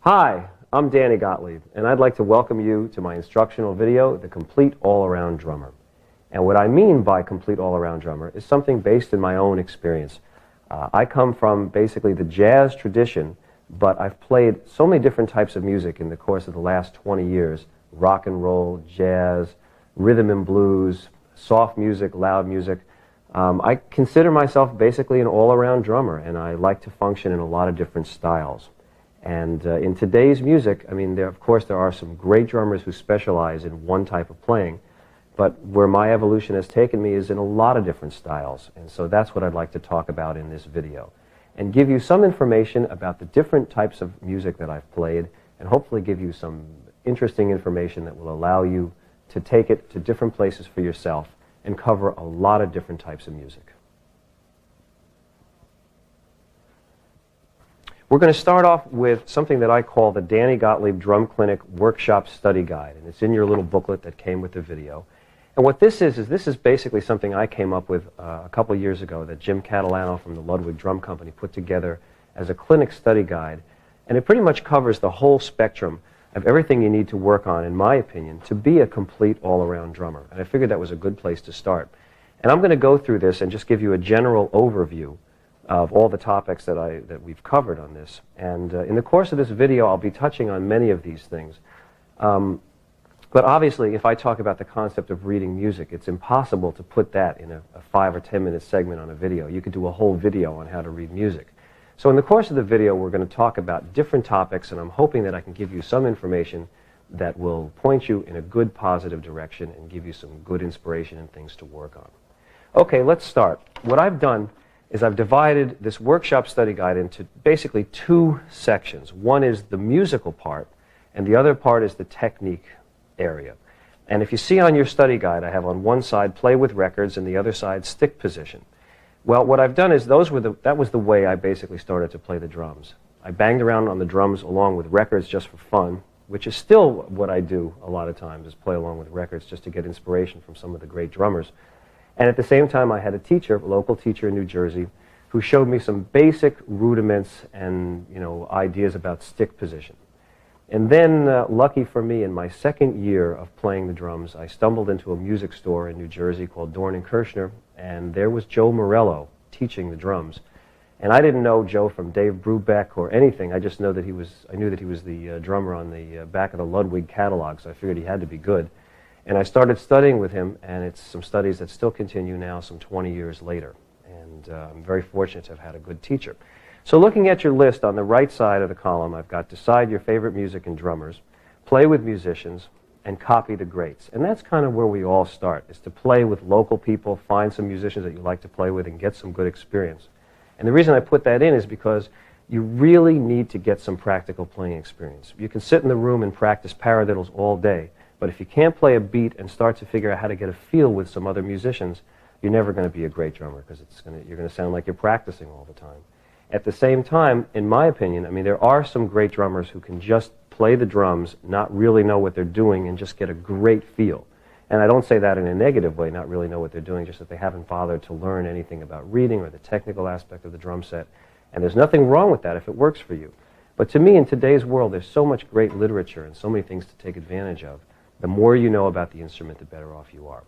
Hi, I'm Danny Gottlieb, and I'd like to welcome you to my instructional video, The Complete All-Around Drummer. And what I mean by Complete All-Around Drummer is something based in my own experience. I come from basically the jazz tradition, but I've played so many different types of music in the course of the last 20 years. Rock and roll, jazz, rhythm and blues, soft music, loud music. I consider myself basically an all-around drummer, and I like to function in a lot of different styles. And in today's music, I mean, of course there are some great drummers who specialize in one type of playing, but where my evolution has taken me is in a lot of different styles. And so that's what I'd like to talk about in this video, and give you some information about the different types of music that I've played, and hopefully give you some interesting information that will allow you to take it to different places for yourself and cover a lot of different types of music. We're going to start off with something that I call the Danny Gottlieb Drum Clinic Workshop Study Guide, and it's in your little booklet that came with the video. And what this is basically something I came up with a couple years ago that Jim Catalano from the Ludwig Drum Company put together as a clinic study guide, and it pretty much covers the whole spectrum of everything you need to work on, in my opinion, to be a complete all-around drummer. And I figured that was a good place to start. And I'm going to go through this and just give you a general overview of all the topics that we've covered on this. And in the course of this video, I'll be touching on many of these things. But obviously, if I talk about the concept of reading music, it's impossible to put that in a 5 or 10 minute segment on a video. You could do a whole video on how to read music. So in the course of the video, we're going to talk about different topics, and I'm hoping that I can give you some information that will point you in a good, positive direction and give you some good inspiration and things to work on. Okay, let's start. What I've done is I've divided this workshop study guide into basically 2 sections. One is the musical part, and the other part is the technique area. And if you see on your study guide, I have on one side play with records and the other side stick position. Well, what I've done is that was the way I basically started to play the drums. I banged around on the drums along with records just for fun, which is still what I do a lot of times, is play along with records just to get inspiration from some of the great drummers. And at the same time, I had a teacher, a local teacher in New Jersey, who showed me some basic rudiments and ideas about stick position. And then, lucky for me, in my second year of playing the drums, I stumbled into a music store in New Jersey called Dorn and Kirshner, and there was Joe Morello teaching the drums. And I didn't know Joe from Dave Brubeck or anything. I just knew that he was the drummer on the back of the Ludwig catalog, so I figured he had to be good. And I started studying with him, and it's some studies that still continue now, some 20 years later. And I'm very fortunate to have had a good teacher. So looking at your list, on the right side of the column, I've got decide your favorite music and drummers, play with musicians, and copy the greats. And that's kind of where we all start, is to play with local people, find some musicians that you like to play with, and get some good experience. And the reason I put that in is because you really need to get some practical playing experience. You can sit in the room and practice paradiddles all day, but if you can't play a beat and start to figure out how to get a feel with some other musicians, you're never going to be a great drummer, because you're going to sound like you're practicing all the time. At the same time, in my opinion, I mean, there are some great drummers who can just play the drums, not really know what they're doing, and just get a great feel. And I don't say that in a negative way, not really know what they're doing, just that they haven't bothered to learn anything about reading or the technical aspect of the drum set. And there's nothing wrong with that if it works for you. But to me, in today's world, there's so much great literature and so many things to take advantage of. The more you know about the instrument, the better off you are.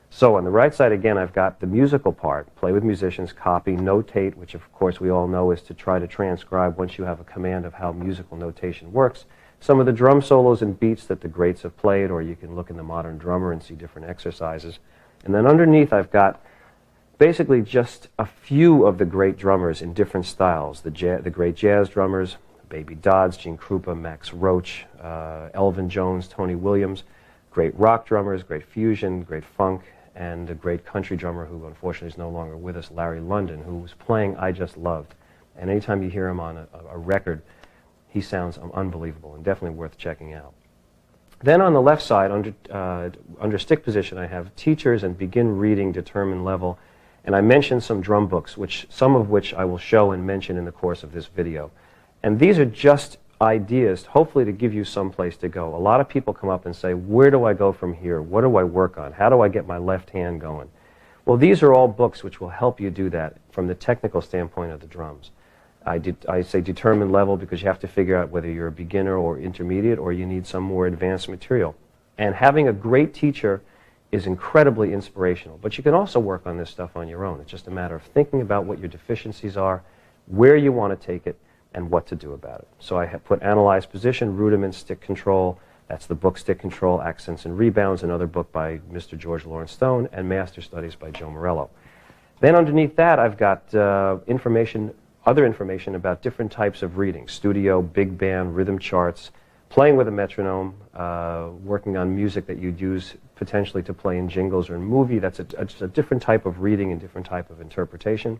So on the right side, again, I've got the musical part, play with musicians, copy, notate, which of course we all know is to try to transcribe once you have a command of how musical notation works, some of the drum solos and beats that the greats have played, or you can look in the Modern Drummer and see different exercises. And then underneath, I've got basically just a few of the great drummers in different styles, the great jazz drummers, Baby Dodds, Gene Krupa, Max Roach, Elvin Jones, Tony Williams, great rock drummers, great fusion, great funk, and a great country drummer who unfortunately is no longer with us, Larry London, who was playing I Just Loved. And anytime you hear him on a record, he sounds unbelievable and definitely worth checking out. Then on the left side, under stick position, I have teachers and begin reading, determine level. And I mentioned some drum books, some of which I will show and mention in the course of this video. And these are just ideas, hopefully to give you some place to go. A lot of people come up and say, where do I go from here? What do I work on? How do I get my left hand going? Well, these are all books which will help you do that from the technical standpoint of the drums. I say determined level because you have to figure out whether you're a beginner or intermediate or you need some more advanced material. And having a great teacher is incredibly inspirational. But you can also work on this stuff on your own. It's just a matter of thinking about what your deficiencies are, where you want to take it, and what to do about it. So I have put Analyze Position, Rudiments, Stick Control. That's the book Stick Control, Accents and Rebounds, another book by Mr. George Lawrence Stone, and Master Studies by Joe Morello. Then underneath that, I've got other information about different types of reading: studio, big band, rhythm charts, playing with a metronome, working on music that you'd use potentially to play in jingles or in movie. That's a different type of reading and different type of interpretation.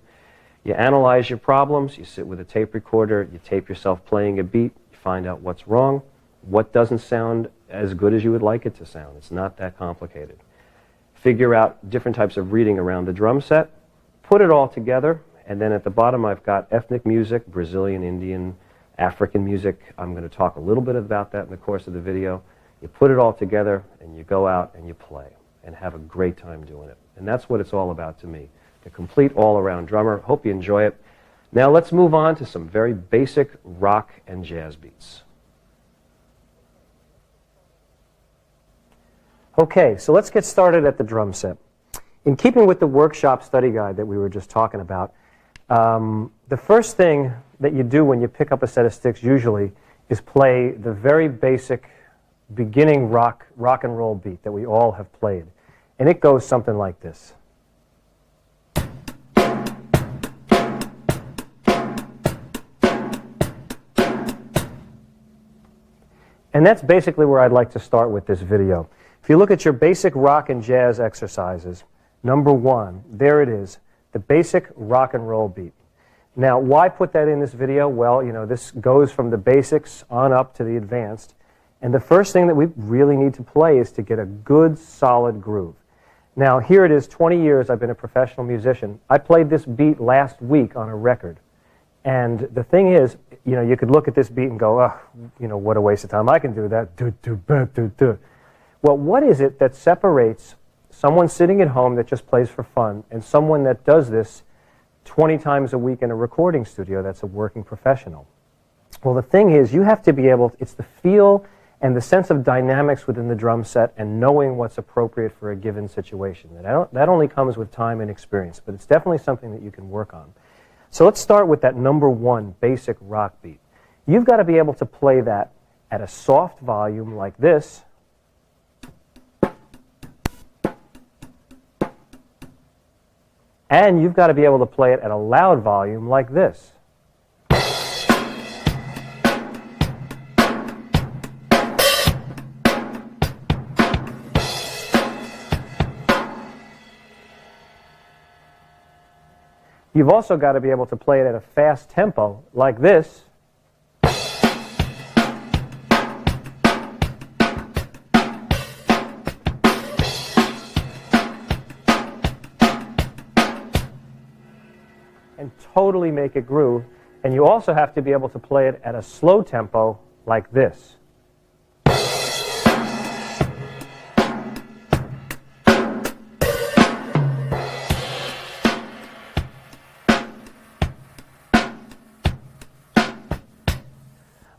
You analyze your problems, you sit with a tape recorder, you tape yourself playing a beat, you find out what's wrong, what doesn't sound as good as you would like it to sound. It's not that complicated. Figure out different types of reading around the drum set, put it all together, and then at the bottom I've got ethnic music, Brazilian, Indian, African music. I'm going to talk a little bit about that in the course of the video. You put it all together and you go out and you play and have a great time doing it. And that's what it's all about to me. The complete all-around drummer. Hope you enjoy it. Now let's move on to some very basic rock and jazz beats. Okay, so let's get started at the drum set. In keeping with the workshop study guide that we were just talking about, the first thing that you do when you pick up a set of sticks usually is play the very basic beginning rock and roll beat that we all have played. And it goes something like this. And that's basically where I'd like to start with this video. If you look at your basic rock and jazz exercises, number one, there it is, the basic rock and roll beat. Now, why put that in this video? Well, you know, this goes from the basics on up to the advanced. And the first thing that we really need to play is to get a good, solid groove. Now, here it is, 20 years I've been a professional musician. I played this beat last week on a record. And the thing is, you know, you could look at this beat and go, oh, you know, what a waste of time. I can do that. Well, what is it that separates someone sitting at home that just plays for fun and someone that does this 20 times a week in a recording studio that's a working professional? Well, the thing is, you have to be able, it's the feel and the sense of dynamics within the drum set and knowing what's appropriate for a given situation. That only comes with time and experience, but it's definitely something that you can work on. So let's start with that number one basic rock beat. You've got to be able to play that at a soft volume like this, and you've got to be able to play it at a loud volume like this. You've also got to be able to play it at a fast tempo like this. And totally make it groove. And you also have to be able to play it at a slow tempo like this.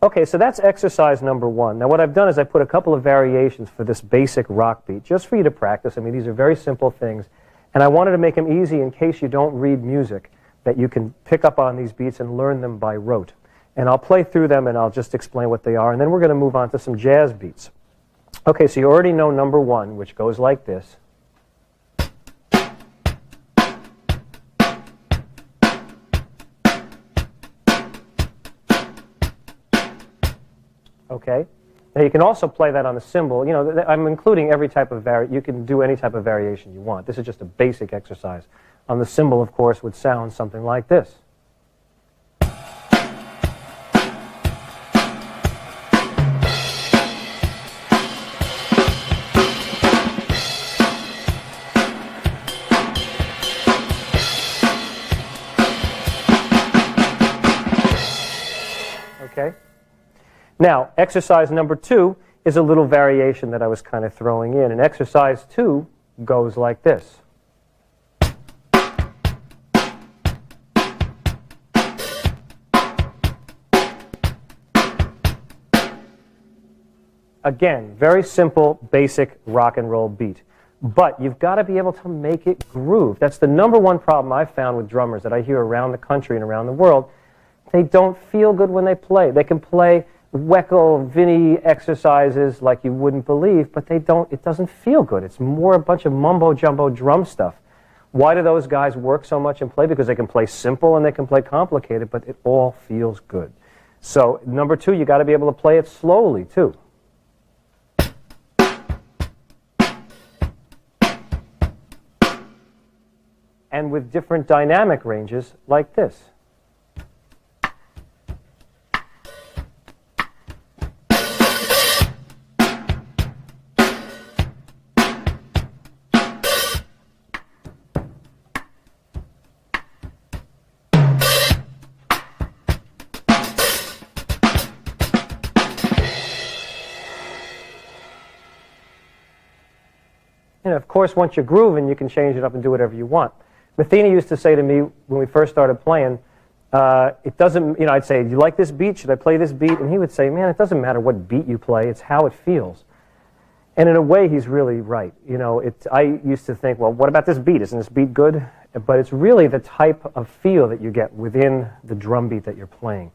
Okay, so that's exercise number one. Now what I've done is I put a couple of variations for this basic rock beat, just for you to practice. I mean, these are very simple things. And I wanted to make them easy in case you don't read music, that you can pick up on these beats and learn them by rote. And I'll play through them and I'll just explain what they are. And then we're going to move on to some jazz beats. Okay, so you already know number one, which goes like this. Okay. Now you can also play that on the cymbal. You know, I'm including every type of you can do any type of variation you want. This is just a basic exercise. On the cymbal, of course, would sound something like this. Okay. Now, exercise number two is a little variation that I was kind of throwing in. And exercise two goes like this. again, very simple, basic rock and roll beat. But you've got to be able to make it groove. That's the number one problem I've found with drummers that I hear around the country and around the world. They don't feel good when they play. They can play Weckel, Vinny exercises like you wouldn't believe, but it doesn't feel good. It's more a bunch of mumbo-jumbo drum stuff. Why do those guys work so much and play? Because they can play simple and they can play complicated, but it all feels good. So, number two, you got to be able to play it slowly, too. And with different dynamic ranges like this. And of course, once you're grooving, you can change it up and do whatever you want. Matheny used to say to me when we first started playing, it doesn't, I'd say, do you like this beat? Should I play this beat? And he would say, man, it doesn't matter what beat you play, it's how it feels. And in a way, he's really right. I used to think, well, what about this beat? Isn't this beat good? But it's really the type of feel that you get within the drum beat that you're playing.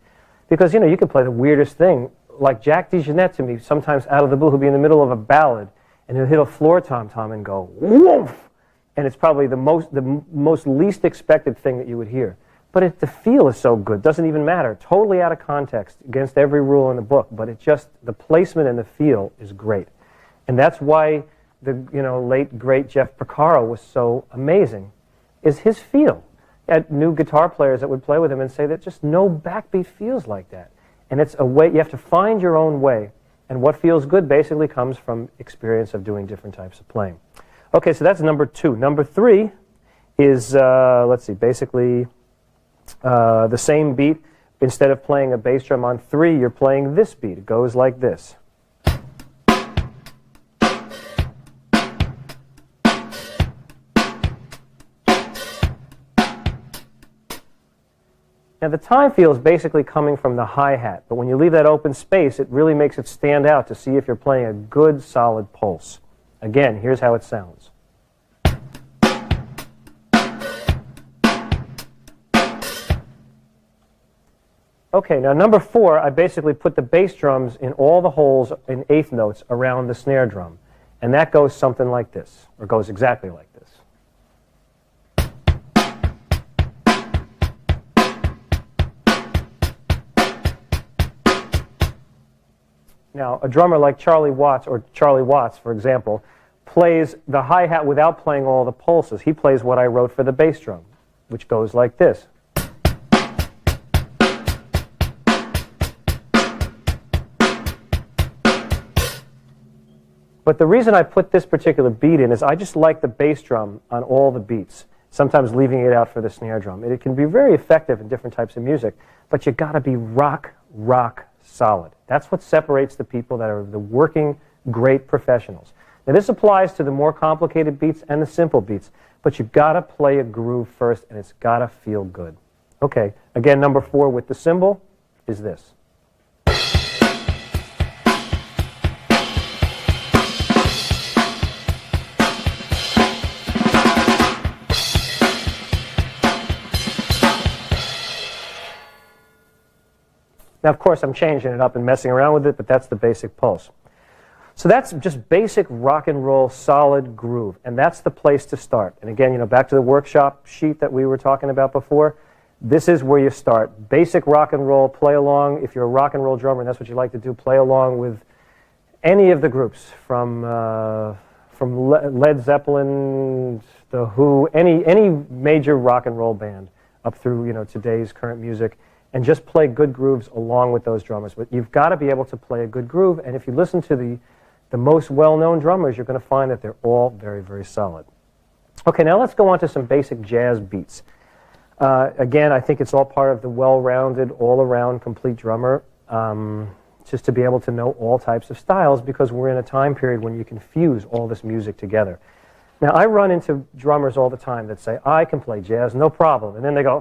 Because, you can play the weirdest thing. Like Jack DeJohnette to me, sometimes out of the blue, he'll be in the middle of a ballad, and he'll hit a floor tom-tom and go, woof! And it's probably the most least expected thing that you would hear. But the feel is so good, doesn't even matter. Totally out of context, against every rule in the book, but the placement and the feel is great. And that's why the late, great Jeff Porcaro was so amazing, is his feel. He had new guitar players that would play with him and say that just no backbeat feels like that. And it's a way, you have to find your own way. And what feels good basically comes from experience of doing different types of playing. Okay, so that's number two. Number three is, basically the same beat. Instead of playing a bass drum on 3, you're playing this beat. It goes like this. Now the time feel is basically coming from the hi-hat, but when you leave that open space, it really makes it stand out to see if you're playing a good, solid pulse. Again, here's how it sounds. Okay, now number 4, I basically put the bass drums in all the holes in eighth notes around the snare drum. And that goes something like this, or goes exactly like this. Now, a drummer like Charlie Watts, for example, plays the hi-hat without playing all the pulses. He plays what I wrote for the bass drum, which goes like this. But the reason I put this particular beat in is I just like the bass drum on all the beats, sometimes leaving it out for the snare drum. It can be very effective in different types of music, but you got to be rock solid. That's what separates the people that are the working great professionals. Now this applies to the more complicated beats and the simple beats, but you've got to play a groove first and it's got to feel good. Okay, again, number 4 with the cymbal is this. Now, of course, I'm changing it up and messing around with it, but that's the basic pulse. So that's just basic rock and roll, solid groove, and that's the place to start. And again, back to the workshop sheet that we were talking about before, this is where you start. Basic rock and roll, play along. If you're a rock and roll drummer and that's what you like to do, play along with any of the groups, from Led Zeppelin, The Who, any major rock and roll band up through today's current music. And just play good grooves along with those drummers. But you've got to be able to play a good groove, and if you listen to the most well-known drummers, you're going to find that they're all very, very solid. Okay, now let's go on to some basic jazz beats. Again, I think it's all part of the well-rounded, all-around, complete drummer, just to be able to know all types of styles, because we're in a time period when you can fuse all this music together. Now, I run into drummers all the time that say, I can play jazz, no problem, and then they go...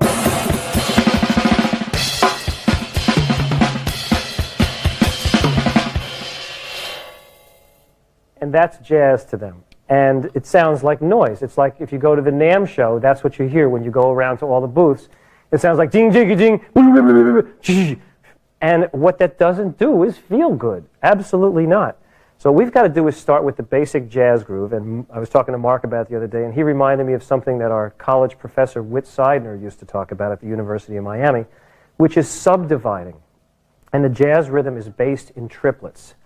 and that's jazz to them. And it sounds like noise. It's like if you go to the NAMM show, that's what you hear when you go around to all the booths. It sounds like ding, ding, ding, and what that doesn't do is feel good. Absolutely not. So what we've got to do is start with the basic jazz groove, and I was talking to Mark about it the other day, and he reminded me of something that our college professor, Whit Seidner, used to talk about at the University of Miami, which is subdividing. And the jazz rhythm is based in triplets.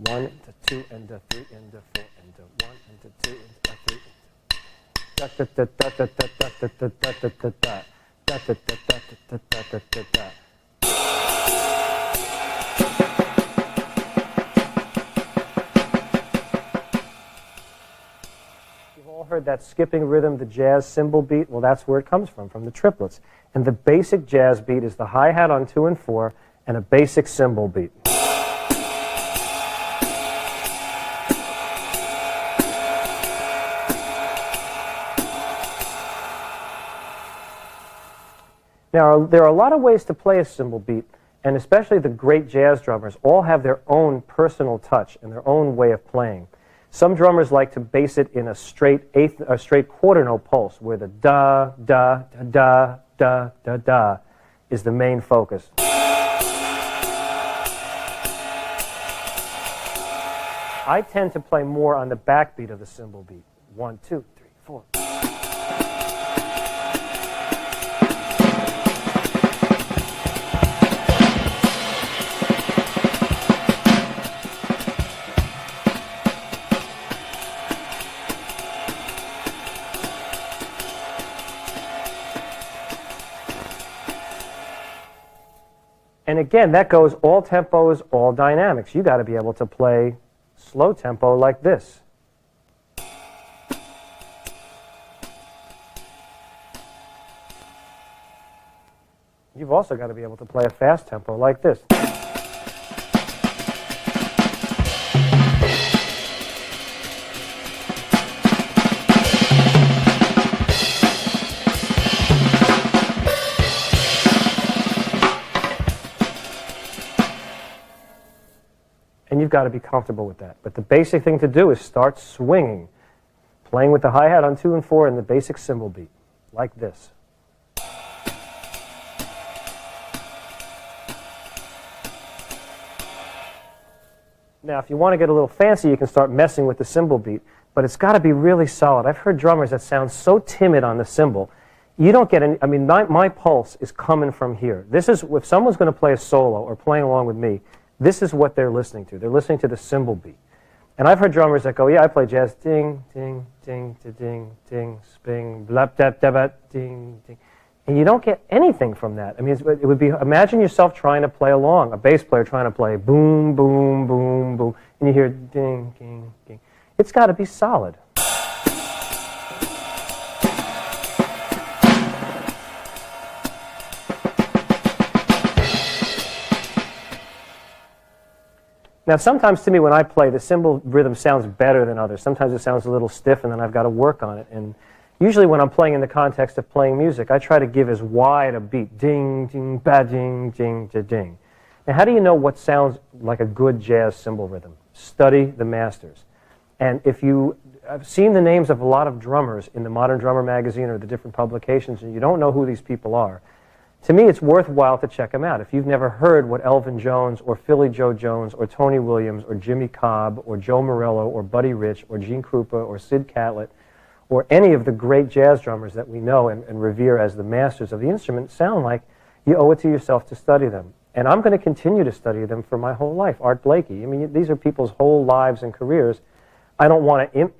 1 and 2 and 3 and 4 and 1 and 2 and 3 da da da da da da da da da da da da da da da da da da. You've all heard that skipping rhythm, the jazz cymbal beat. Well, that's where it comes from the triplets. And the basic jazz beat is the hi-hat on 2 and 4 and a basic cymbal beat. Now, there are a lot of ways to play a cymbal beat, and especially the great jazz drummers all have their own personal touch and their own way of playing. Some drummers like to base it in a straight quarter note pulse, where the da, da, da, da, da, da is the main focus. I tend to play more on the backbeat of the cymbal beat. 1, 2, 3, 4. And again, that goes all tempos, all dynamics. You got to be able to play slow tempo like this. You've also got to be able to play a fast tempo like this. And you've got to be comfortable with that. But the basic thing to do is start swinging, playing with the hi-hat on 2 and 4 and the basic cymbal beat, like this. Now, if you want to get a little fancy, you can start messing with the cymbal beat, but it's got to be really solid. I've heard drummers that sound so timid on the cymbal. You don't get any, I mean, my pulse is coming from here. This is, if someone's going to play a solo or playing along with me, this is what they're listening to. They're listening to the cymbal beat. And I've heard drummers that go, yeah, I play jazz, ding, ding, ding, ding, ding, sping, blap, dap, dabat, ding, ding. And you don't get anything from that. I mean, it would be, imagine yourself trying to play along, a bass player trying to play boom, boom, boom, boom, and you hear ding, ding, ding. It's got to be solid. Now, sometimes to me when I play, the cymbal rhythm sounds better than others. Sometimes it sounds a little stiff, and then I've got to work on it. And usually when I'm playing in the context of playing music, I try to give as wide a beat. Ding, ding, ba, ding, ding, da, ding. Now, how do you know what sounds like a good jazz cymbal rhythm? Study the masters. And if I've seen the names of a lot of drummers in the Modern Drummer magazine or the different publications, and you don't know who these people are, to me, it's worthwhile to check them out. If you've never heard what Elvin Jones or Philly Joe Jones or Tony Williams or Jimmy Cobb or Joe Morello or Buddy Rich or Gene Krupa or Sid Catlett or any of the great jazz drummers that we know and revere as the masters of the instrument sound like, you owe it to yourself to study them. And I'm going to continue to study them for my whole life. Art Blakey, I mean, these are people's whole lives and careers. I don't want to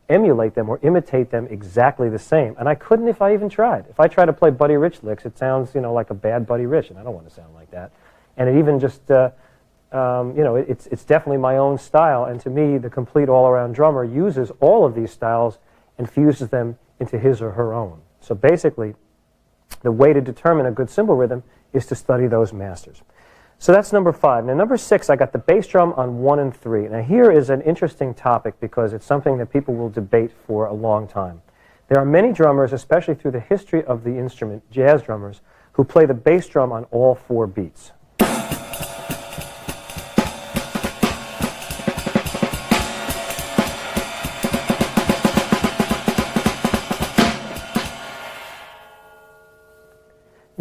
emulate them or imitate them exactly the same. And I couldn't if I even tried. If I try to play Buddy Rich licks, it sounds, like a bad Buddy Rich, and I don't want to sound like that. And it even just, it's definitely my own style. And to me, the complete all-around drummer uses all of these styles and fuses them into his or her own. So basically, the way to determine a good cymbal rhythm is to study those masters. So that's number 5. Now, number 6, I got the bass drum on 1 and 3. Now, here is an interesting topic because it's something that people will debate for a long time. There are many drummers, especially through the history of the instrument, jazz drummers, who play the bass drum on all 4 beats.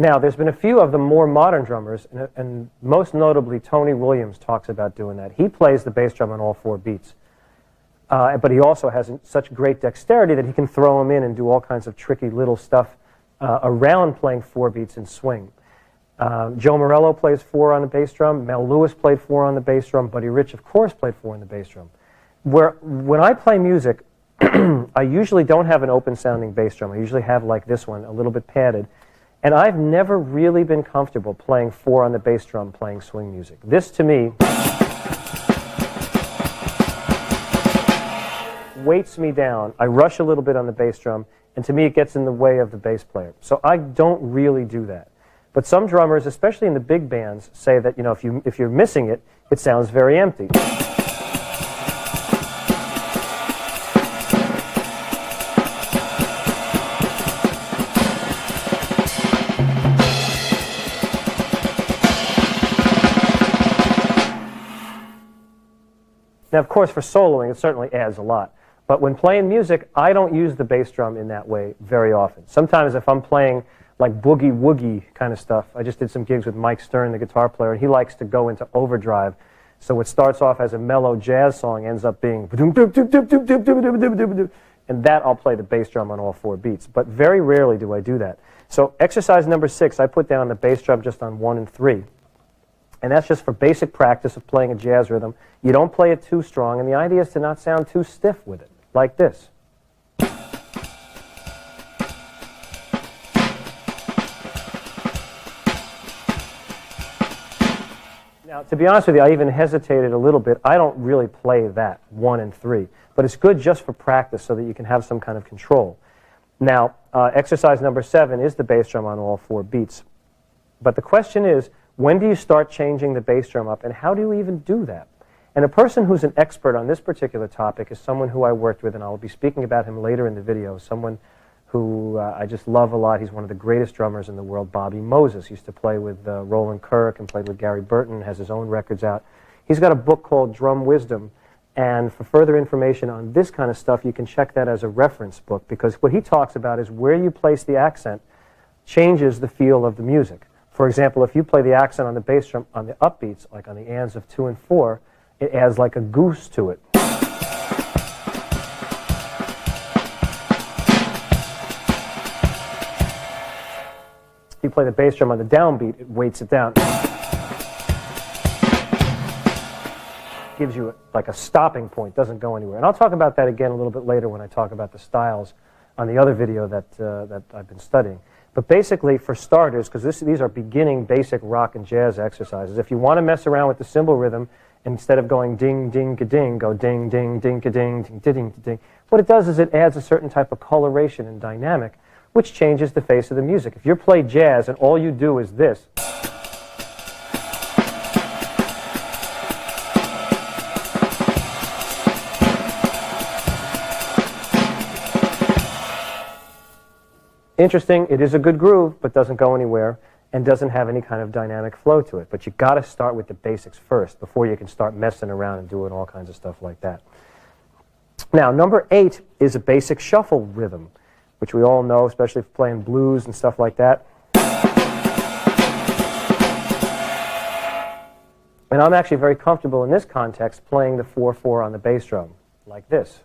Now, there's been a few of the more modern drummers, and most notably Tony Williams talks about doing that. He plays the bass drum on all 4 beats. But he also has such great dexterity that he can throw them in and do all kinds of tricky little stuff around playing 4 beats in swing. Joe Morello plays 4 on the bass drum. Mel Lewis played 4 on the bass drum. Buddy Rich, of course, played 4 on the bass drum. When I play music, I usually don't have an open-sounding bass drum. I usually have, like this one, a little bit padded. And I've never really been comfortable playing 4 on the bass drum playing swing music. This, to me, weights me down. I rush a little bit on the bass drum, and to me it gets in the way of the bass player. So I don't really do that. But some drummers, especially in the big bands, say that, you know, if you're missing it, it sounds very empty. Now, of course, for soloing, it certainly adds a lot. But when playing music, I don't use the bass drum in that way very often. Sometimes if I'm playing like boogie-woogie kind of stuff, I just did some gigs with Mike Stern, the guitar player, and he likes to go into overdrive. So what starts off as a mellow jazz song ends up being, and that I'll play the bass drum on all 4 beats. But very rarely do I do that. So exercise number 6, I put down the bass drum just on 1 and 3. And that's just for basic practice of playing a jazz rhythm. You don't play it too strong, and the idea is to not sound too stiff with it, like this. Now, to be honest with you, I even hesitated a little bit. I don't really play that, 1 and 3. But it's good just for practice so that you can have some kind of control. Now, exercise number 7 is the bass drum on all 4 beats. But the question is, when do you start changing the bass drum up, and how do you even do that? And a person who's an expert on this particular topic is someone who I worked with, and I'll be speaking about him later in the video, someone who I just love a lot. He's one of the greatest drummers in the world, Bobby Moses. He used to play with Roland Kirk and played with Gary Burton, has his own records out. He's got a book called Drum Wisdom, and for further information on this kind of stuff, you can check that as a reference book, because what he talks about is where you place the accent changes the feel of the music. For example, if you play the accent on the bass drum on the upbeats, like on the ands of 2 and 4, it adds like a goose to it. If you play the bass drum on the downbeat, it weights it down. Gives you like a stopping point, doesn't go anywhere. And I'll talk about that again a little bit later when I talk about the styles on the other video that I've been studying. But basically, for starters, because these are beginning basic rock and jazz exercises, if you want to mess around with the cymbal rhythm, instead of going ding, ding, ka ding, go ding, ding, ding, ka ding, ding, ding, ding, ding. What it does is it adds a certain type of coloration and dynamic, which changes the face of the music. If you play jazz and all you do is this, interesting, it is a good groove, but doesn't go anywhere and doesn't have any kind of dynamic flow to it. But you've got to start with the basics first before you can start messing around and doing all kinds of stuff like that. Now, number 8 is a basic shuffle rhythm, which we all know, especially if playing blues and stuff like that. And I'm actually very comfortable in this context playing the 4/4 on the bass drum, like this.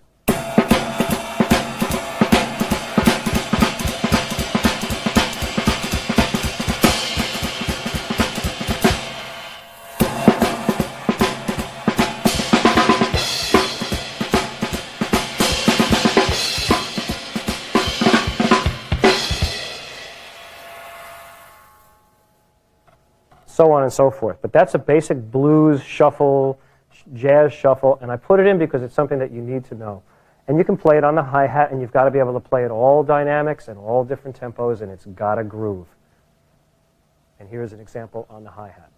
So on and so forth. But that's a basic blues shuffle, jazz shuffle, and I put it in because it's something that you need to know. And you can play it on the hi-hat, and you've got to be able to play it all dynamics and all different tempos, and it's got a groove. And here's an example on the hi-hat.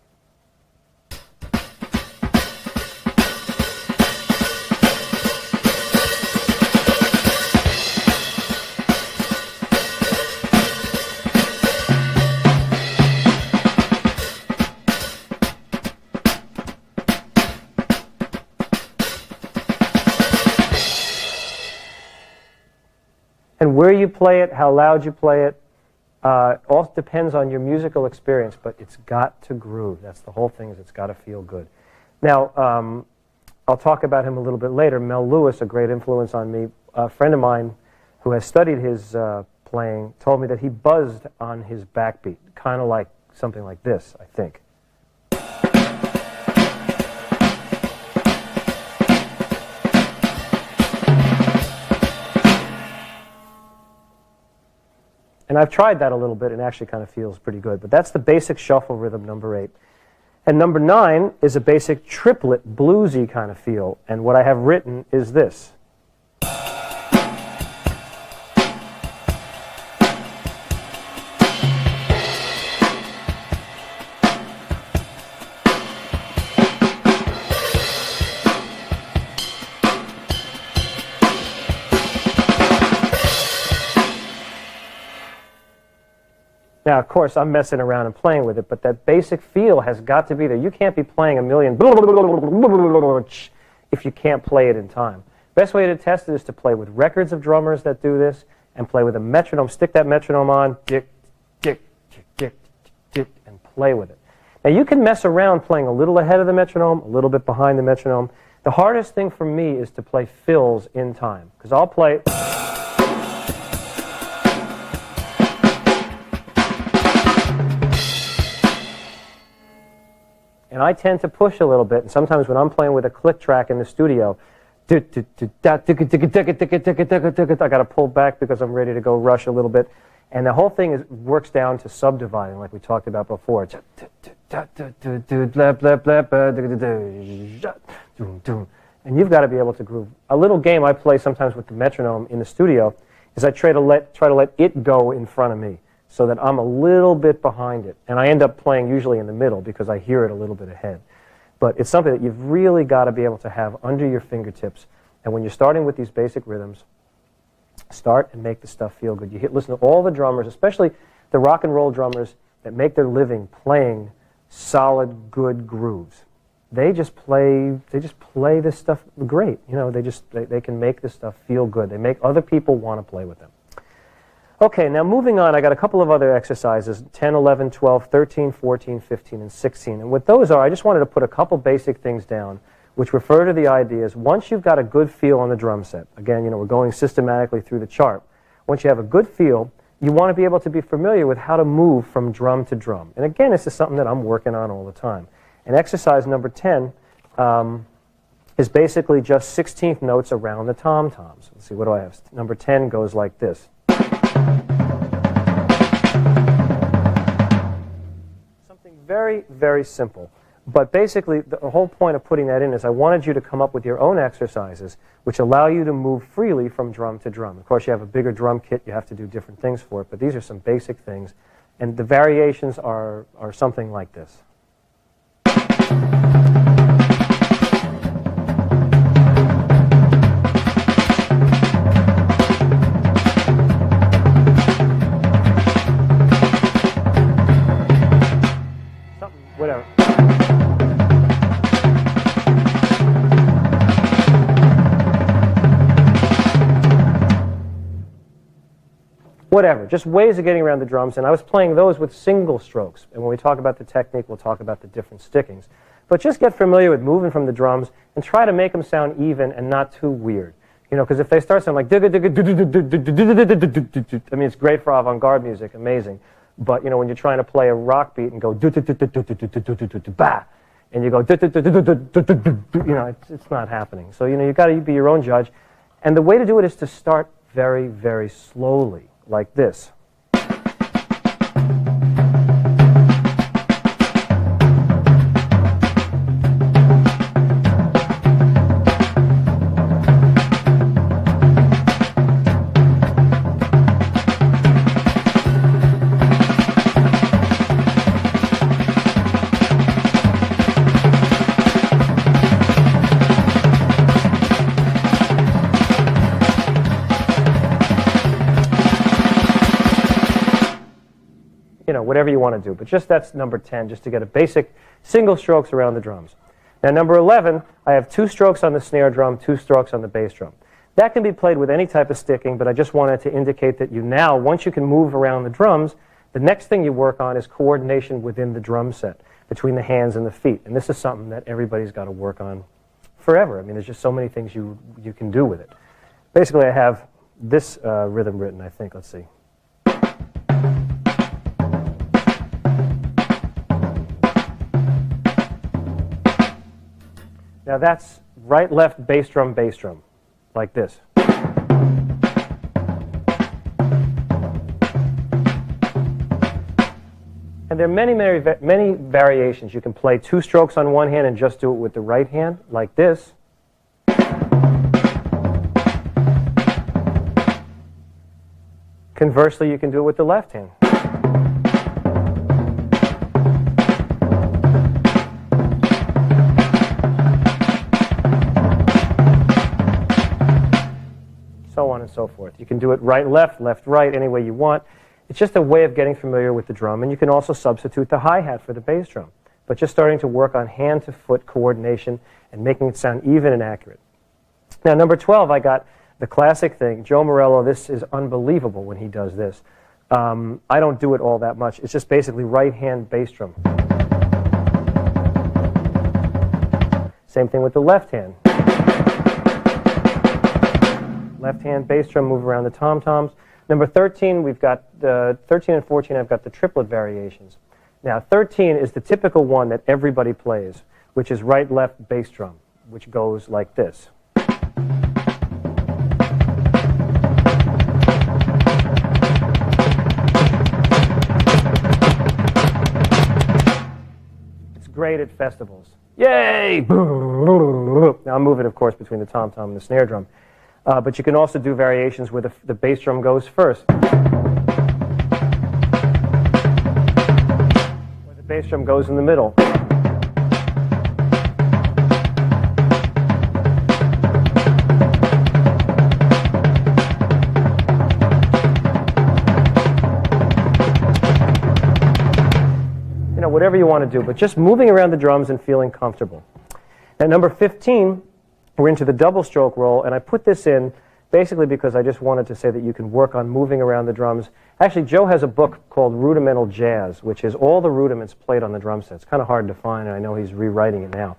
And where you play it, how loud you play it, All depends on your musical experience, but it's got to groove. That's the whole thing, is it's got to feel good. Now, I'll talk about him a little bit later. Mel Lewis, a great influence on me, a friend of mine who has studied his playing, told me that he buzzed on his backbeat, kind of like something like this, I think. And I've tried that a little bit, and it actually kind of feels pretty good. But that's the basic shuffle rhythm, number 8. And number 9 is a basic triplet, bluesy kind of feel. And what I have written is this. Now, of course, I'm messing around and playing with it, but that basic feel has got to be there. You can't be playing a million if you can't play it in time. Best way to test it is to play with records of drummers that do this and play with a metronome. Stick that metronome on, dick, dick, dick, dick, dick, and play with it. Now, you can mess around playing a little ahead of the metronome, a little bit behind the metronome. The hardest thing for me is to play fills in time, because I'll play... And I tend to push a little bit, and sometimes when I'm playing with a click track in the studio, I got to pull back because I'm ready to go rush a little bit. And the whole thing works down to subdividing, like we talked about before. And you've got to be able to groove. A little game I play sometimes with the metronome in the studio is I try to let it go in front of me, so that I'm a little bit behind it. And I end up playing usually in the middle because I hear it a little bit ahead. But it's something that you've really got to be able to have under your fingertips. And when you're starting with these basic rhythms, start and make the stuff feel good. You listen to all the drummers, especially the rock and roll drummers that make their living playing solid, good grooves. They just play this stuff great. You know, they can make this stuff feel good. They make other people want to play with them. Okay, now moving on, I got a couple of other exercises, 10, 11, 12, 13, 14, 15, and 16. And what those are, I just wanted to put a couple basic things down which refer to the ideas. Once you've got a good feel on the drum set, again, you know, we're going systematically through the chart. Once you have a good feel, you want to be able to be familiar with how to move from drum to drum. And again, this is something that I'm working on all the time. And exercise number 10 is basically just 16th notes around the tom-toms. Let's see, what do I have? Number 10 goes like this. Something very, very simple. But basically, the whole point of putting that in is I wanted you to come up with your own exercises which allow you to move freely from drum to drum. Of course, you have a bigger drum kit, you have to do different things for it, but these are some basic things. And the variations are something like this. Whatever. Whatever, just ways of getting around the drums, and I was playing those with single strokes. And when we talk about the technique, we'll talk about the different stickings. But just get familiar with moving from the drums and try to make them sound even and not too weird. You know, because if they start sounding like, I mean, it's great for avant-garde music, amazing. But, you know, when you're trying to play a rock beat and go ba, and you go you know, it's not happening. So, you know, you've got to be your own judge. And the way to do it is to start very, very slowly, like this. You know, whatever you want to do. But just that's number 10, just to get a basic single strokes around the drums. Now, number 11, I have 2 strokes on the snare drum, 2 strokes on the bass drum. That can be played with any type of sticking, but I just wanted to indicate that you now, once you can move around the drums, the next thing you work on is coordination within the drum set, between the hands and the feet. And this is something that everybody's got to work on forever. I mean, there's just so many things you can do with it. Basically, I have this rhythm written, I think. Let's see. Now that's right, left, bass drum, like this. And there are many variations. You can play two strokes on one hand and just do it with the right hand, like this. Conversely, you can do it with the left hand. So on and so forth. You can do it right, left, right, any way you want. It's just a way of getting familiar with the drum, and you can also substitute the hi-hat for the bass drum. But just starting to work on hand-to-foot coordination and making it sound even and accurate. Now, number 12, I got the classic thing. Joe Morello, this is unbelievable when he does this. I don't do it all that much. It's just basically right-hand bass drum. Same thing with the left hand. Left-hand bass drum, move around the tom-toms. Number 13, we've got 13 and 14, I've got the triplet variations. Now, 13 is the typical one that everybody plays, which is right-left bass drum, which goes like this. It's great at festivals. Yay! Now, I'm moving, of course, between the tom-tom and the snare drum. But you can also do variations where the bass drum goes first. Where the bass drum goes in the middle. You know, whatever you want to do, but just moving around the drums and feeling comfortable. At number 15, we're into the double stroke roll, and I put this in basically because I just wanted to say that you can work on moving around the drums. Actually, Joe has a book called Rudimental Jazz, which is all the rudiments played on the drum set. It's kind of hard to find, and I know he's rewriting it now.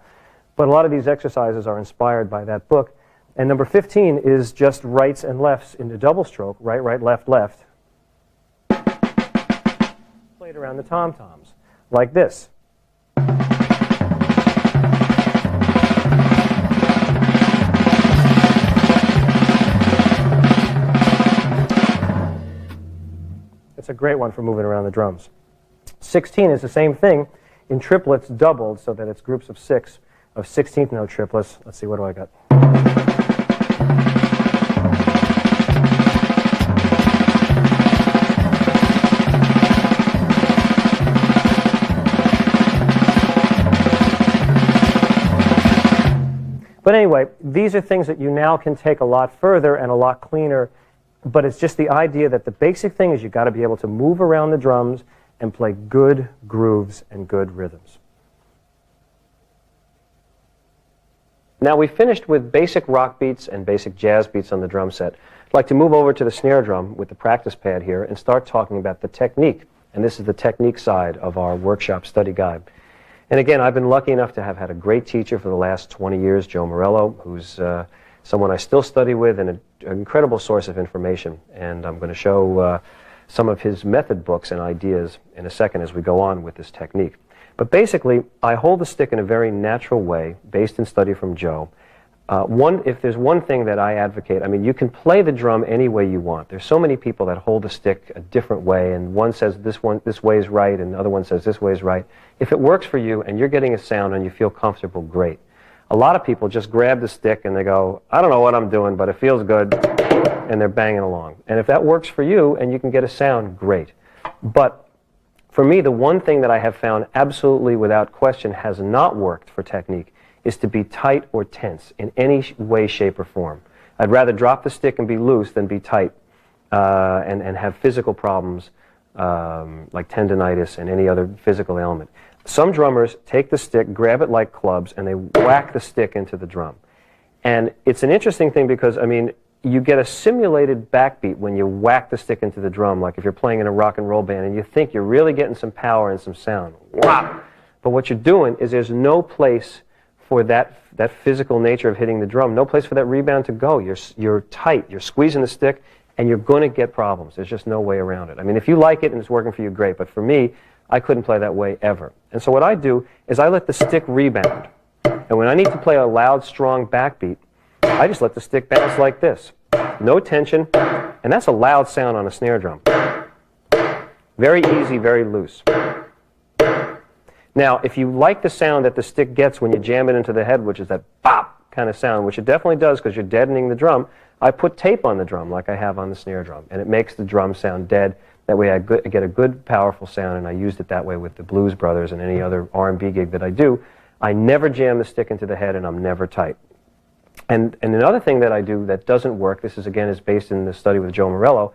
But a lot of these exercises are inspired by that book. And number 15 is just rights and lefts into double stroke, right, right, left, left. Played around the tom-toms, like this. It's a great one for moving around the drums. 16 is the same thing in triplets doubled so that it's groups of 6 of 16th note triplets. Let's see, what do I got? But anyway, these are things that you now can take a lot further and a lot cleaner. But it's just the idea that the basic thing is you've got to be able to move around the drums and play good grooves and good rhythms. Now we finished with basic rock beats and basic jazz beats on the drum set. I'd like to move over to the snare drum with the practice pad here and start talking about the technique. And this is the technique side of our workshop study guide. And again, I've been lucky enough to have had a great teacher for the last 20 years, Joe Morello, who's someone I still study with and an incredible source of information. And I'm going to show some of his method books and ideas in a second as we go on with this technique. But basically, I hold the stick in a very natural way, based in study from Joe. If there's one thing that I advocate, I mean, you can play the drum any way you want. There's so many people that hold the stick a different way, and one says this way is right, and the other one says this way is right. If it works for you and you're getting a sound and you feel comfortable, great. A lot of people just grab the stick and they go, I don't know what I'm doing, but it feels good, and they're banging along. And if that works for you and you can get a sound, great. But for me, the one thing that I have found absolutely without question has not worked for technique is to be tight or tense in any way, shape, or form. I'd rather drop the stick and be loose than be tight and have physical problems like tendinitis and any other physical ailment. Some drummers take the stick, grab it like clubs, and they whack the stick into the drum. And it's an interesting thing because, I mean, you get a simulated backbeat when you whack the stick into the drum, like if you're playing in a rock and roll band and you think you're really getting some power and some sound. Wow! But what you're doing is there's no place for that physical nature of hitting the drum, no place for that rebound to go. You're tight, you're squeezing the stick, and you're going to get problems. There's just no way around it. I mean, if you like it and it's working for you, great. But for me, I couldn't play that way ever. And so what I do is I let the stick rebound. And when I need to play a loud, strong backbeat, I just let the stick bounce like this. No tension, and that's a loud sound on a snare drum. Very easy, very loose. Now, if you like the sound that the stick gets when you jam it into the head, which is that bop kind of sound, which it definitely does because you're deadening the drum, I put tape on the drum like I have on the snare drum, and it makes the drum sound dead. That way I get a good, powerful sound, and I used it that way with the Blues Brothers and any other R&B gig that I do. I never jam the stick into the head, and I'm never tight. And another thing that I do that doesn't work, this is again is based in the study with Joe Morello,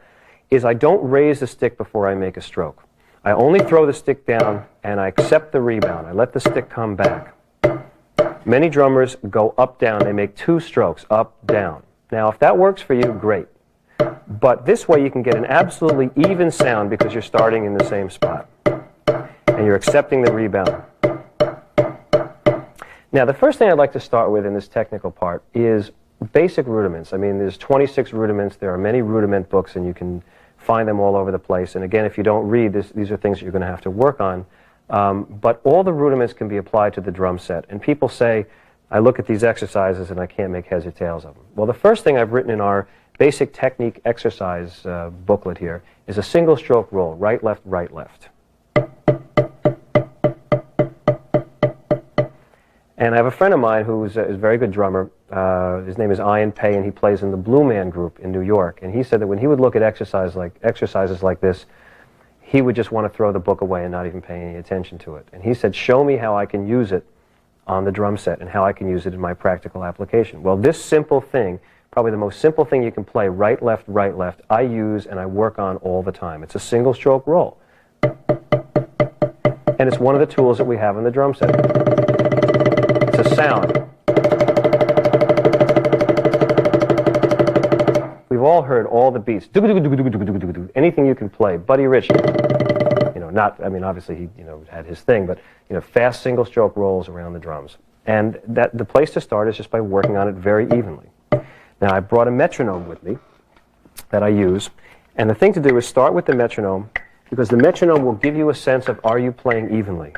is I don't raise the stick before I make a stroke. I only throw the stick down and I accept the rebound. I let the stick come back. Many drummers go up, down. They make 2 strokes, up, down. Now, if that works for you, great. But this way you can get an absolutely even sound because you're starting in the same spot. And you're accepting the rebound. Now, the first thing I'd like to start with in this technical part is basic rudiments. I mean, there's 26 rudiments. There are many rudiment books, and you can find them all over the place. And again, if you don't read, these are things that you're going to have to work on. But all the rudiments can be applied to the drum set. And people say, I look at these exercises and I can't make heads or tails of them. Well, the first thing I've written in our basic technique exercise booklet here is a single stroke roll, right, left, right, left. And I have a friend of mine who's a very good drummer. His name is Ian Pay, and he plays in the Blue Man Group in New York. And he said that when he would look at exercises like this, he would just want to throw the book away and not even pay any attention to it. And he said, show me how I can use it on the drum set and how I can use it in my practical application. Well, this simple thing, probably the most simple thing you can play, right, left, I use and I work on all the time. It's a single stroke roll. And it's one of the tools that we have on the drum set. It's a sound. We've all heard all the beats. Anything you can play. Buddy Rich, obviously he, had his thing, but, fast single stroke rolls around the drums. And the place to start is just by working on it very evenly. Now, I brought a metronome with me that I use. And the thing to do is start with the metronome, because the metronome will give you a sense of, are you playing evenly?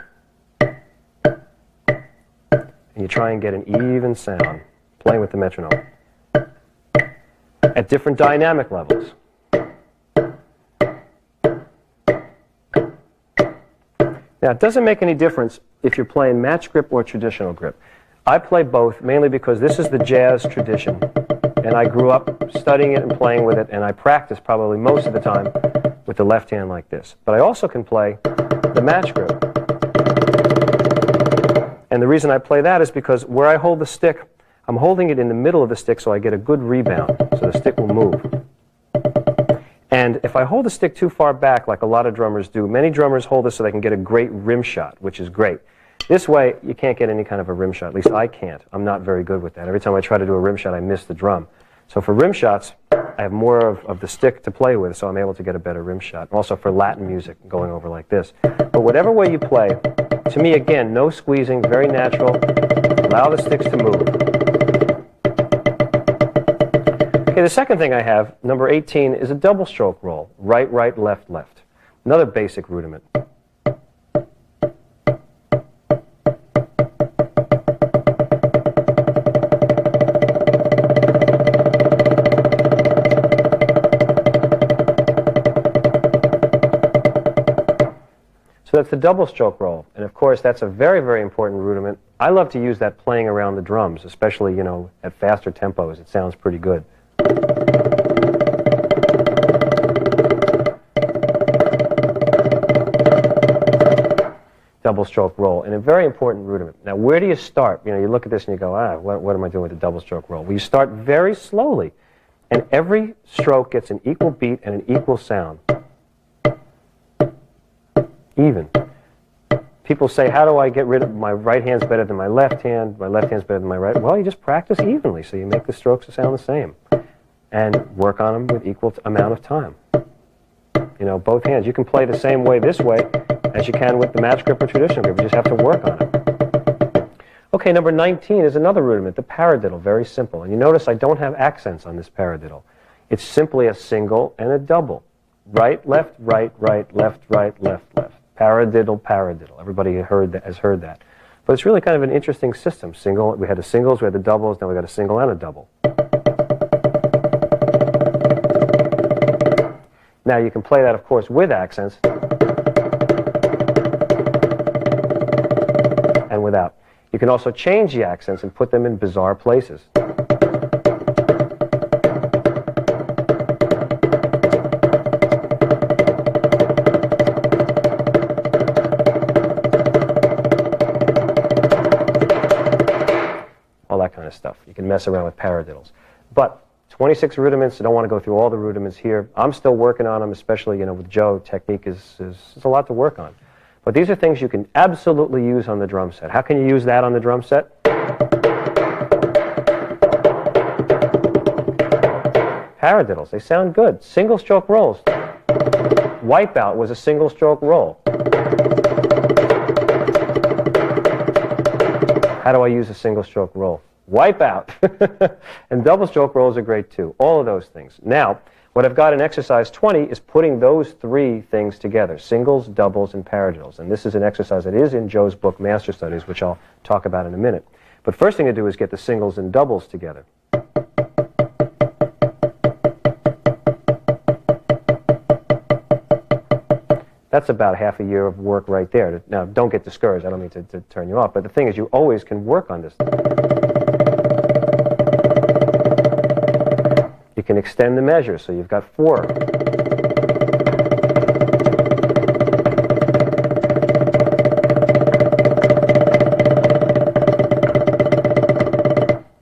And you try and get an even sound playing with the metronome at different dynamic levels. Now, it doesn't make any difference if you're playing match grip or traditional grip. I play both mainly because this is the jazz tradition, and I grew up studying it and playing with it, and I practice probably most of the time with the left hand like this. But I also can play the match grip. And the reason I play that is because where I hold the stick, I'm holding it in the middle of the stick so I get a good rebound, so the stick will move. And if I hold the stick too far back, like a lot of drummers do, many drummers hold this so they can get a great rim shot, which is great. This way, you can't get any kind of a rim shot. At least I can't. I'm not very good with that. Every time I try to do a rim shot, I miss the drum. So for rim shots, I have more of the stick to play with, so I'm able to get a better rim shot. Also for Latin music, going over like this. But whatever way you play, to me, again, no squeezing, very natural. Allow the sticks to move. Okay, the second thing I have, number 18, is a double stroke roll. Right, right, left, left. Another basic rudiment. So that's the double stroke roll. And of course, that's a very, very important rudiment. I love to use that playing around the drums, especially, at faster tempos. It sounds pretty good. Double stroke roll, and a very important rudiment. Now, where do you start? You look at this and you go, what am I doing with the double stroke roll? Well, you start very slowly, and every stroke gets an equal beat and an equal sound. Even. People say, how do I get rid of my right hand's better than my left hand's better than my right? Well, you just practice evenly, so you make the strokes sound the same. and work on them with equal amount of time. You know, both hands. You can play the same way this way as you can with the match grip or traditional grip. You just have to work on it. Okay, number 19 is another rudiment, the paradiddle, very simple. And you notice I don't have accents on this paradiddle. It's simply a single and a double. Right, left, left, left, left. Paradiddle, paradiddle. Everybody has heard that. But it's really kind of an interesting system. Single, we had the singles, we had the doubles, now we got a single and a double. Now you can play that, of course, with accents and without. You can also change the accents and put them in bizarre places. All that kind of stuff. You can mess around with paradiddles. But 26 rudiments, I don't want to go through all the rudiments here. I'm still working on them, especially, you know, with Joe. Technique is a lot to work on. But these are things you can absolutely use on the drum set. How can you use that on the drum set? Paradiddles, they sound good. Single stroke rolls. Wipeout was a single stroke roll. How do I use a single stroke roll? Wipeout. And double stroke rolls are great too. All of those things. Now, what I've got in exercise 20 is putting those three things together, singles, doubles, and paradiddles. And this is an exercise that is in Joe's book, Master Studies, which I'll talk about in a minute. But first thing to do is get the singles and doubles together. That's about half a year of work right there. Now, don't get discouraged. I don't mean to turn you off. But the thing is, you always can work on this. You can extend the measure, so you've got 4.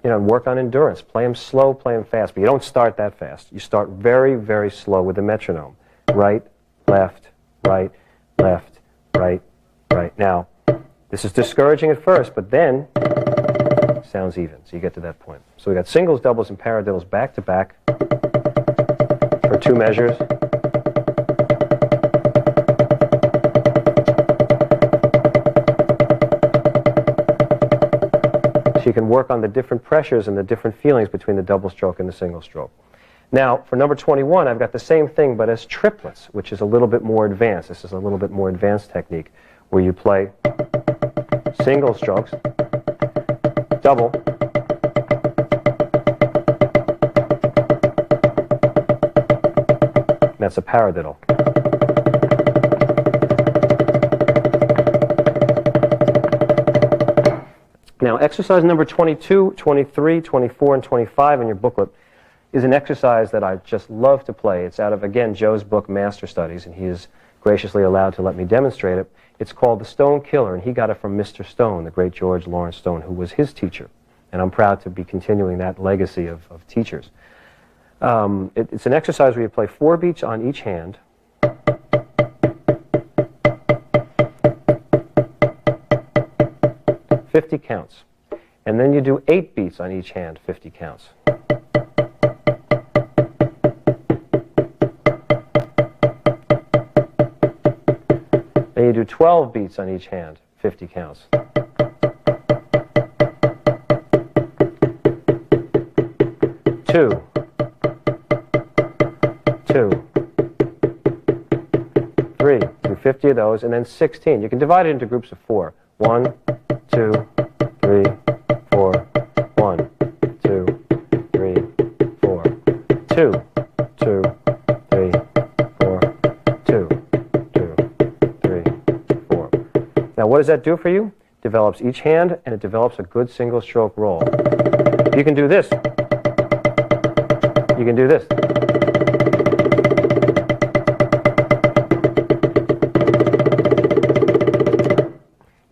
You know, work on endurance. Play them slow, play them fast. But you don't start that fast. You start very, very slow with the metronome. Right, left, right, left, right, right. Now, this is discouraging at first, but then it sounds even, so you get to that point. So we got singles, doubles, and paradiddles back to back for 2 measures. So you can work on the different pressures and the different feelings between the double stroke and the single stroke. Now, for number 21, I've got the same thing, but as triplets, which is a little bit more advanced. This is a little bit more advanced technique, where you play single strokes, double, that's a paradiddle. Now, exercise number 22, 23, 24, and 25 in your booklet is an exercise that I just love to play. It's out of, again, Joe's book, Master Studies, and he is graciously allowed to let me demonstrate it. It's called the Stone Killer, and he got it from Mr. Stone, the great George Lawrence Stone, who was his teacher. And I'm proud to be continuing that legacy of teachers. It's an exercise where you play 4 beats on each hand. $50 counts. And then you do 8 beats on each hand, 50 counts. Then you do 12 beats on each hand, 50 counts. Two, 3, do 50 of those, and then 16. You can divide it into groups of 4. 1, 2, 3, 4. 1, 2, 3, 4. 2, 2, 3, 4. 2, 2, 3, 4. Now, what does that do for you? Develops each hand, and it develops a good single stroke roll. You can do this. You can do this.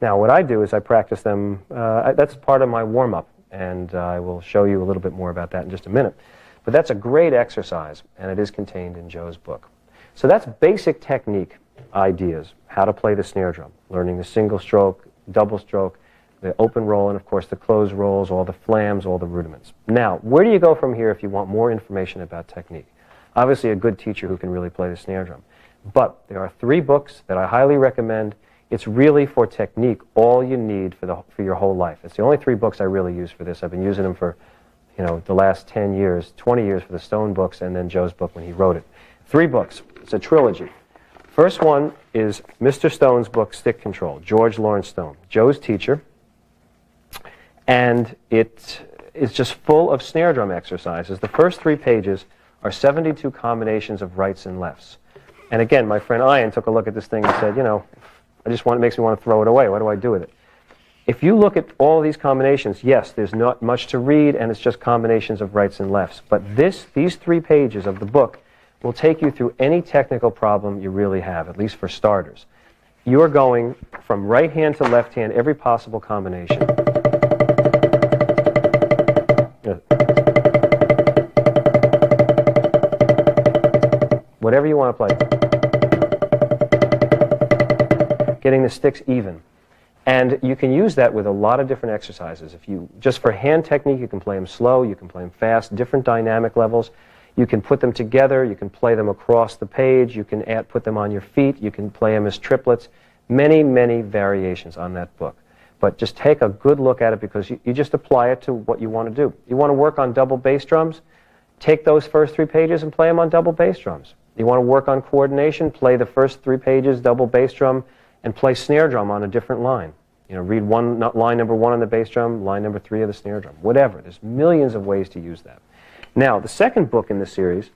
Now, what I do is I practice them. That's part of my warm-up, and I will show you a little bit more about that in just a minute. But that's a great exercise, and it is contained in Joe's book. So that's basic technique ideas, how to play the snare drum, learning the single stroke, double stroke, the open roll, and of course the closed rolls, all the flams, all the rudiments. Now, where do you go from here if you want more information about technique? Obviously a good teacher who can really play the snare drum. But there are 3 books that I highly recommend. It's really for technique all you need for your whole life. It's the only 3 books I really use for this. I've been using them for the last 10 years, 20 years for the Stone books, and then Joe's book when he wrote it. 3 books. It's a trilogy. First one is Mr. Stone's book, Stick Control, George Lawrence Stone, Joe's teacher. And it is just full of snare drum exercises. The first 3 pages are 72 combinations of rights and lefts. And again, my friend Ian took a look at this thing and said, it makes me want to throw it away. What do I do with it? If you look at all these combinations, yes, there's not much to read, and it's just combinations of rights and lefts. But these 3 pages of the book will take you through any technical problem you really have, at least for starters. You are going from right hand to left hand, every possible combination. Whatever you want to play. Getting the sticks even. And you can use that with a lot of different exercises. Just for hand technique, you can play them slow, you can play them fast, different dynamic levels. You can put them together, you can play them across the page, you can put them on your feet, you can play them as triplets. Many, many variations on that book. But just take a good look at it, because you just apply it to what you want to do. You want to work on double bass drums? Take those first 3 pages and play them on double bass drums. You want to work on coordination? Play the first 3 pages, double bass drum, and play snare drum on a different line. Read line number 1 on the bass drum, line number 3 of the snare drum. Whatever. There's millions of ways to use that. Now, the second book in the series,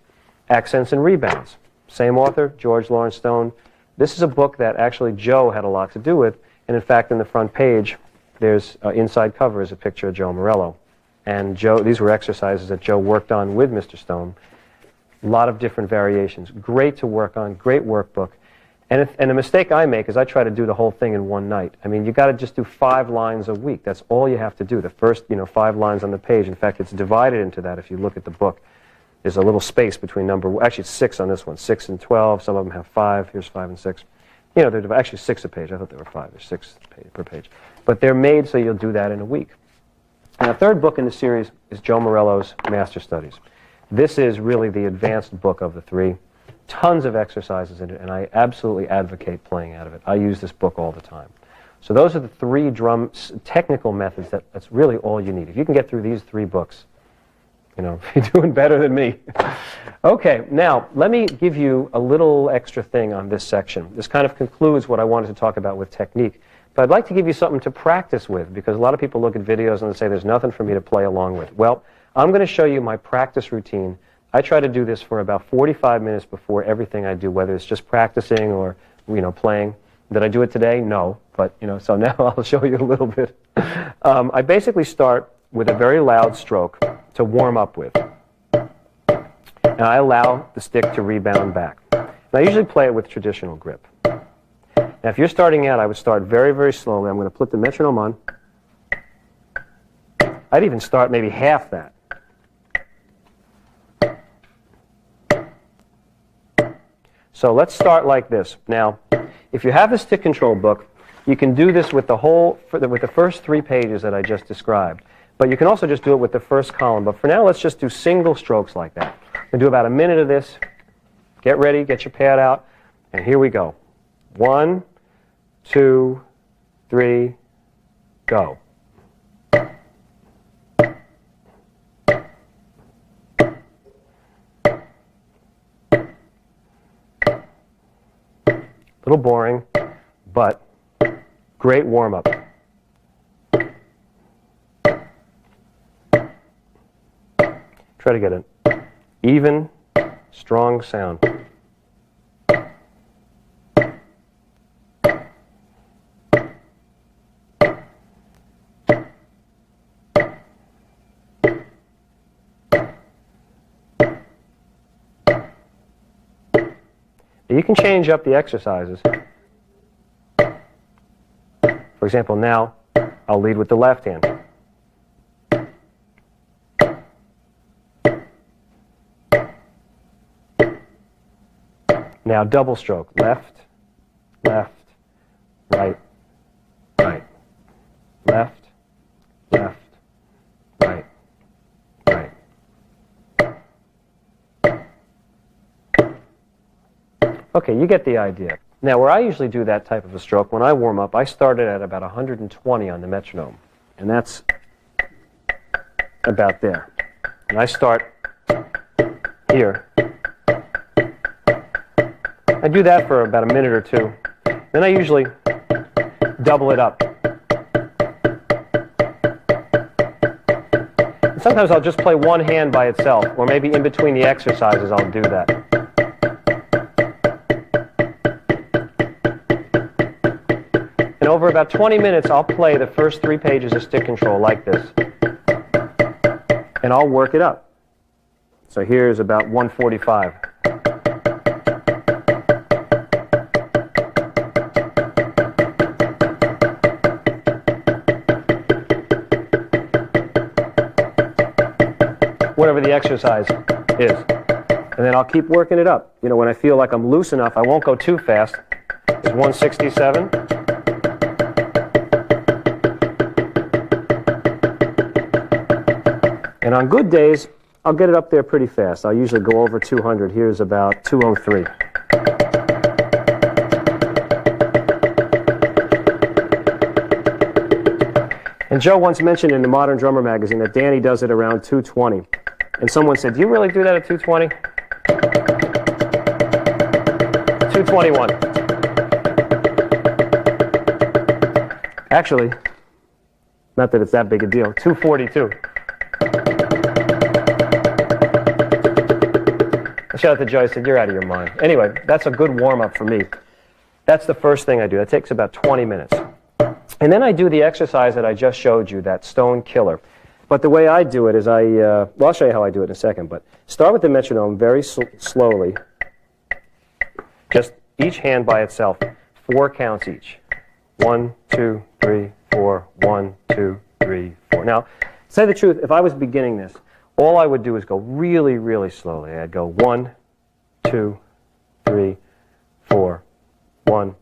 Accents and Rebounds. Same author, George Lawrence Stone. This is a book that actually Joe had a lot to do with, and in fact, in the front page, there's inside cover is a picture of Joe Morello. And these were exercises that Joe worked on with Mr. Stone. A lot of different variations. Great to work on, great workbook. And the mistake I make is I try to do the whole thing in one night. I mean, you got to just do 5 lines a week. That's all you have to do. The first, 5 lines on the page. In fact, it's divided into that if you look at the book. There's a little space between actually it's 6 on this one, 6 and 12. Some of them have 5. Here's 5 and 6. They're actually 6 a page. I thought there were 5. There's 6 per page. But they're made so you'll do that in a week. And the third book in the series is Joe Morello's Master Studies. This is really the advanced book of the 3. Tons of exercises in it, and I absolutely advocate playing out of it. I use this book all the time. So those are the 3 drum technical methods that's really all you need. If you can get through these 3 books, you're doing better than me. Okay, now let me give you a little extra thing on this section. This kind of concludes what I wanted to talk about with technique. But I'd like to give you something to practice with, because a lot of people look at videos and they say there's nothing for me to play along with. Well, I'm going to show you my practice routine. I try to do this for about 45 minutes before everything I do, whether it's just practicing or, playing. Did I do it today? No. But, so now I'll show you a little bit. I basically start with a very loud stroke to warm up with. And I allow the stick to rebound back. And I usually play it with traditional grip. Now, if you're starting out, I would start very, very slowly. I'm going to put the metronome on. I'd even start maybe half that. So let's start like this. Now, if you have the stick control book, you can do this with with the first 3 pages that I just described. But you can also just do it with the first column. But for now, let's just do single strokes like that. We'll do about a minute of this. Get ready, get your pad out, and here we go. 1, 2, 3, go. A little boring, but great warm-up. Try to get an even, strong sound. You can change up the exercises. For example, now I'll lead with the left hand. Now double stroke. Left, left, right, right, left, Okay, you get the idea. Now, where I usually do that type of a stroke, when I warm up, I start it at about 120 on the metronome. And that's about there. And I start here. I do that for about a minute or two. Then I usually double it up. And sometimes I'll just play one hand by itself, or maybe in between the exercises I'll do that. And over about 20 minutes, I'll play the first 3 pages of stick control like this. And I'll work it up. So here's about 145. Whatever the exercise is. And then I'll keep working it up. You know, when I feel like I'm loose enough, I won't go too fast. It's 167. And on good days, I'll get it up there pretty fast. I'll usually go over 200. Here's about 203. And Joe once mentioned in the Modern Drummer magazine that Danny does it around 220. And someone said, do you really do that at 220? 221. Actually, not that it's that big a deal, 242. I shouted to Joe, I said, you're out of your mind. Anyway, that's a good warm-up for me. That's the first thing I do. That takes about 20 minutes. And then I do the exercise that I just showed you, that stone killer. But the way I do it is well, I'll show you how I do it in a second, but start with the metronome very slowly. Just each hand by itself, 4 counts each. 1, 2, 3, 4, 1, 2, 3, 4. Now, to say the truth, if I was beginning this, all I would do is go really, really slowly. I'd go 1, 2, 3, 4, 1,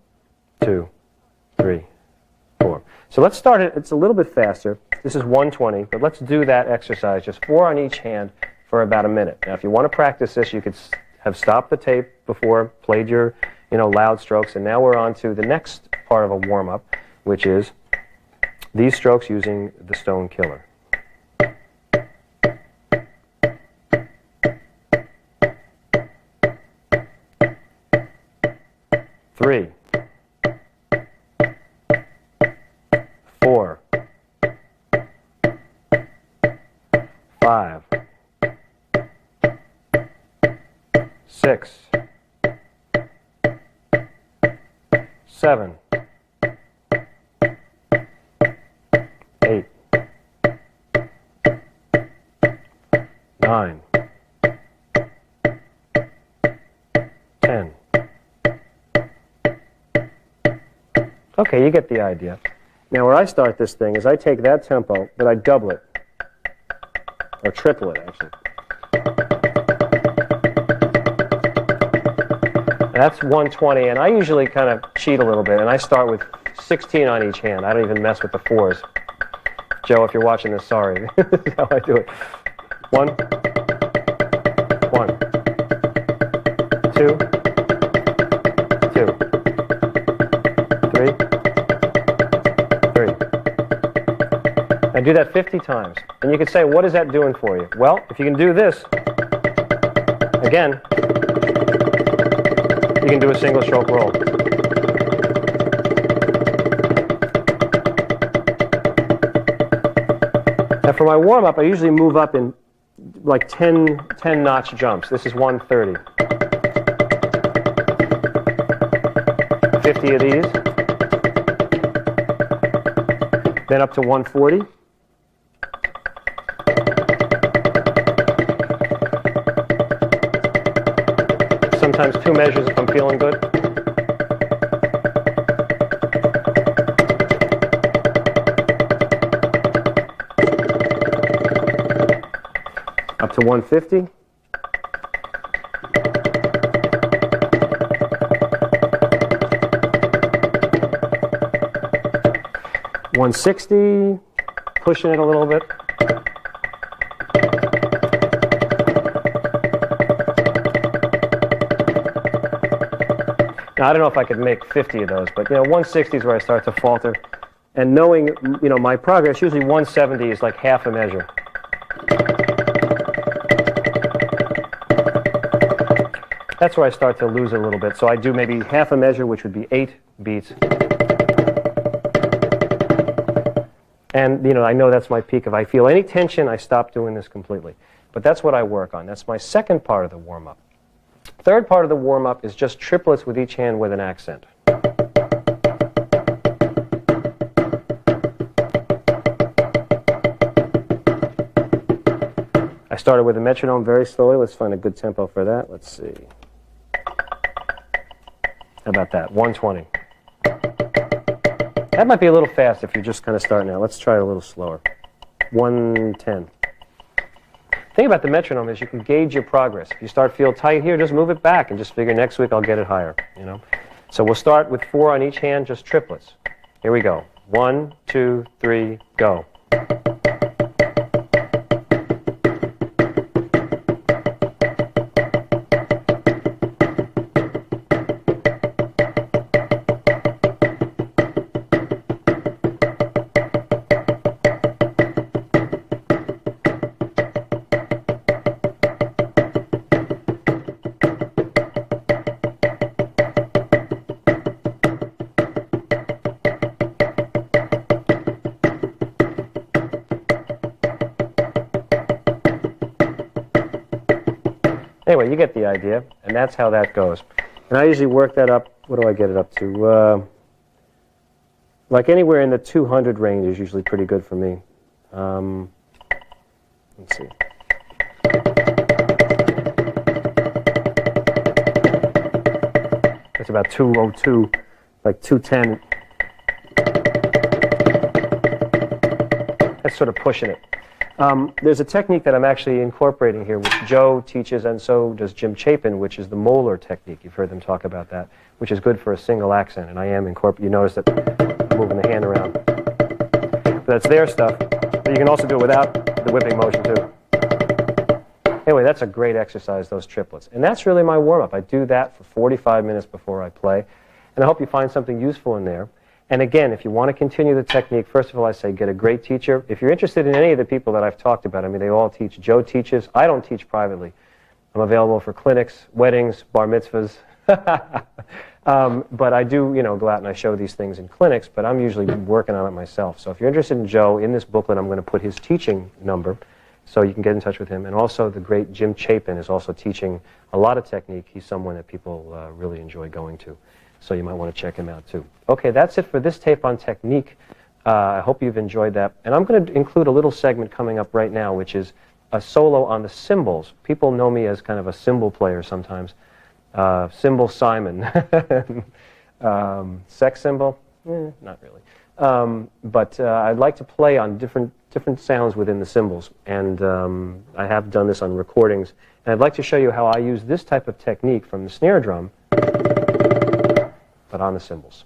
2, 3, 4. So let's start it, it's a little bit faster. This is 120, but let's do that exercise, just 4 on each hand for about a minute. Now, if you want to practice this, you could have stopped the tape before, played your, loud strokes, and now we're on to the next part of a warm-up, which is these strokes using the stone killer. Three, 4, 5, 6, 7, 8, 9, 10. Okay, you get the idea. Now, where I start this thing is I take that tempo, but I double it, or triple it, actually. That's 120, and I usually kind of cheat a little bit, and I start with 16 on each hand. I don't even mess with the 4s. Joe, if you're watching this, sorry. This is how I do it. 1, 1, 2, 2, 3, 3. I do that 50 times. And you could say, what is that doing for you? Well, if you can do this, again, you can do a single stroke roll. Now for my warm-up, I usually move up in like 10 notch jumps. This is 130. 50 of these. Then up to 140. Sometimes 2 measures if I'm feeling good. Up to 150. $160, pushing it a little bit. Now, I don't know if I could make 50 of those, but 160 is where I start to falter. And knowing, my progress, usually 170 is like half a measure. That's where I start to lose it a little bit. So I do maybe half a measure, which would be 8 beats. And, I know that's my peak. If I feel any tension, I stop doing this completely. But that's what I work on. That's my second part of the warm-up. Third part of the warm-up is just triplets with each hand with an accent. I started with a metronome very slowly. Let's find a good tempo for that. Let's see. How about that? 120. That might be a little fast if you're just kind of starting out. Let's try it a little slower. 110. The thing about the metronome is you can gauge your progress. If you start feel tight here, just move it back and just figure next week I'll get it higher. So we'll start with 4 on each hand, just triplets. Here we go. 1, 2, 3, go. Anyway, you get the idea, and that's how that goes. And I usually work that up. What do I get it up to? Like anywhere in the 200 range is usually pretty good for me. Let's see. That's about 202, like 210. That's sort of pushing it. There's a technique that I'm actually incorporating here, which Joe teaches, and so does Jim Chapin, which is the molar technique. You've heard them talk about that, which is good for a single accent, and I am incorporating. You notice that I'm moving the hand around. But that's their stuff, but you can also do it without the whipping motion, too. Anyway, that's a great exercise, those triplets. And that's really my warm-up. I do that for 45 minutes before I play, and I hope you find something useful in there. And again, if you want to continue the technique, first of all, I say get a great teacher. If you're interested in any of the people that I've talked about, I mean, they all teach. Joe teaches. I don't teach privately. I'm available for clinics, weddings, bar mitzvahs. But I do, go out and I show these things in clinics, but I'm usually working on it myself. So if you're interested in Joe, in this booklet, I'm going to put his teaching number so you can get in touch with him. And also the great Jim Chapin is also teaching a lot of technique. He's someone that people really enjoy going to. So you might want to check him out, too. Okay, that's it for this tape on technique. I hope you've enjoyed that. And I'm going to include a little segment coming up right now, which is a solo on the cymbals. People know me as kind of a cymbal player sometimes. Cymbal Simon. Sex symbol? Not really. But I'd like to play on different sounds within the cymbals. And I have done this on recordings. And I'd like to show you how I use this type of technique from the snare drum, but on the cymbals.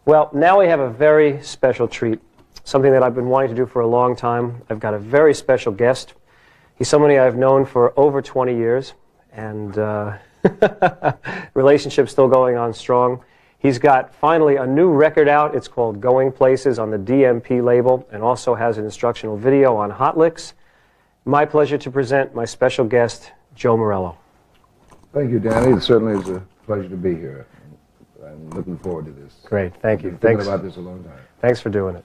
Well, now we have a very special treat, something that I've been wanting to do for a long time. I've got a very special guest. He's somebody I've known for over 20 years, and relationship's still going on strong. He's got finally a new record out. It's called Going Places on the DMP label, and also has an instructional video on hot licks. My pleasure to present my special guest, Joe Morello. Thank you, Danny. It certainly is a pleasure to be here. I'm looking forward to this. Great, thank you. I've been Thanks. thinking about this a long time. Thanks for doing it.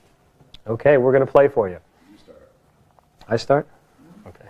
Okay, we're going to play for you. You start. I start? Okay.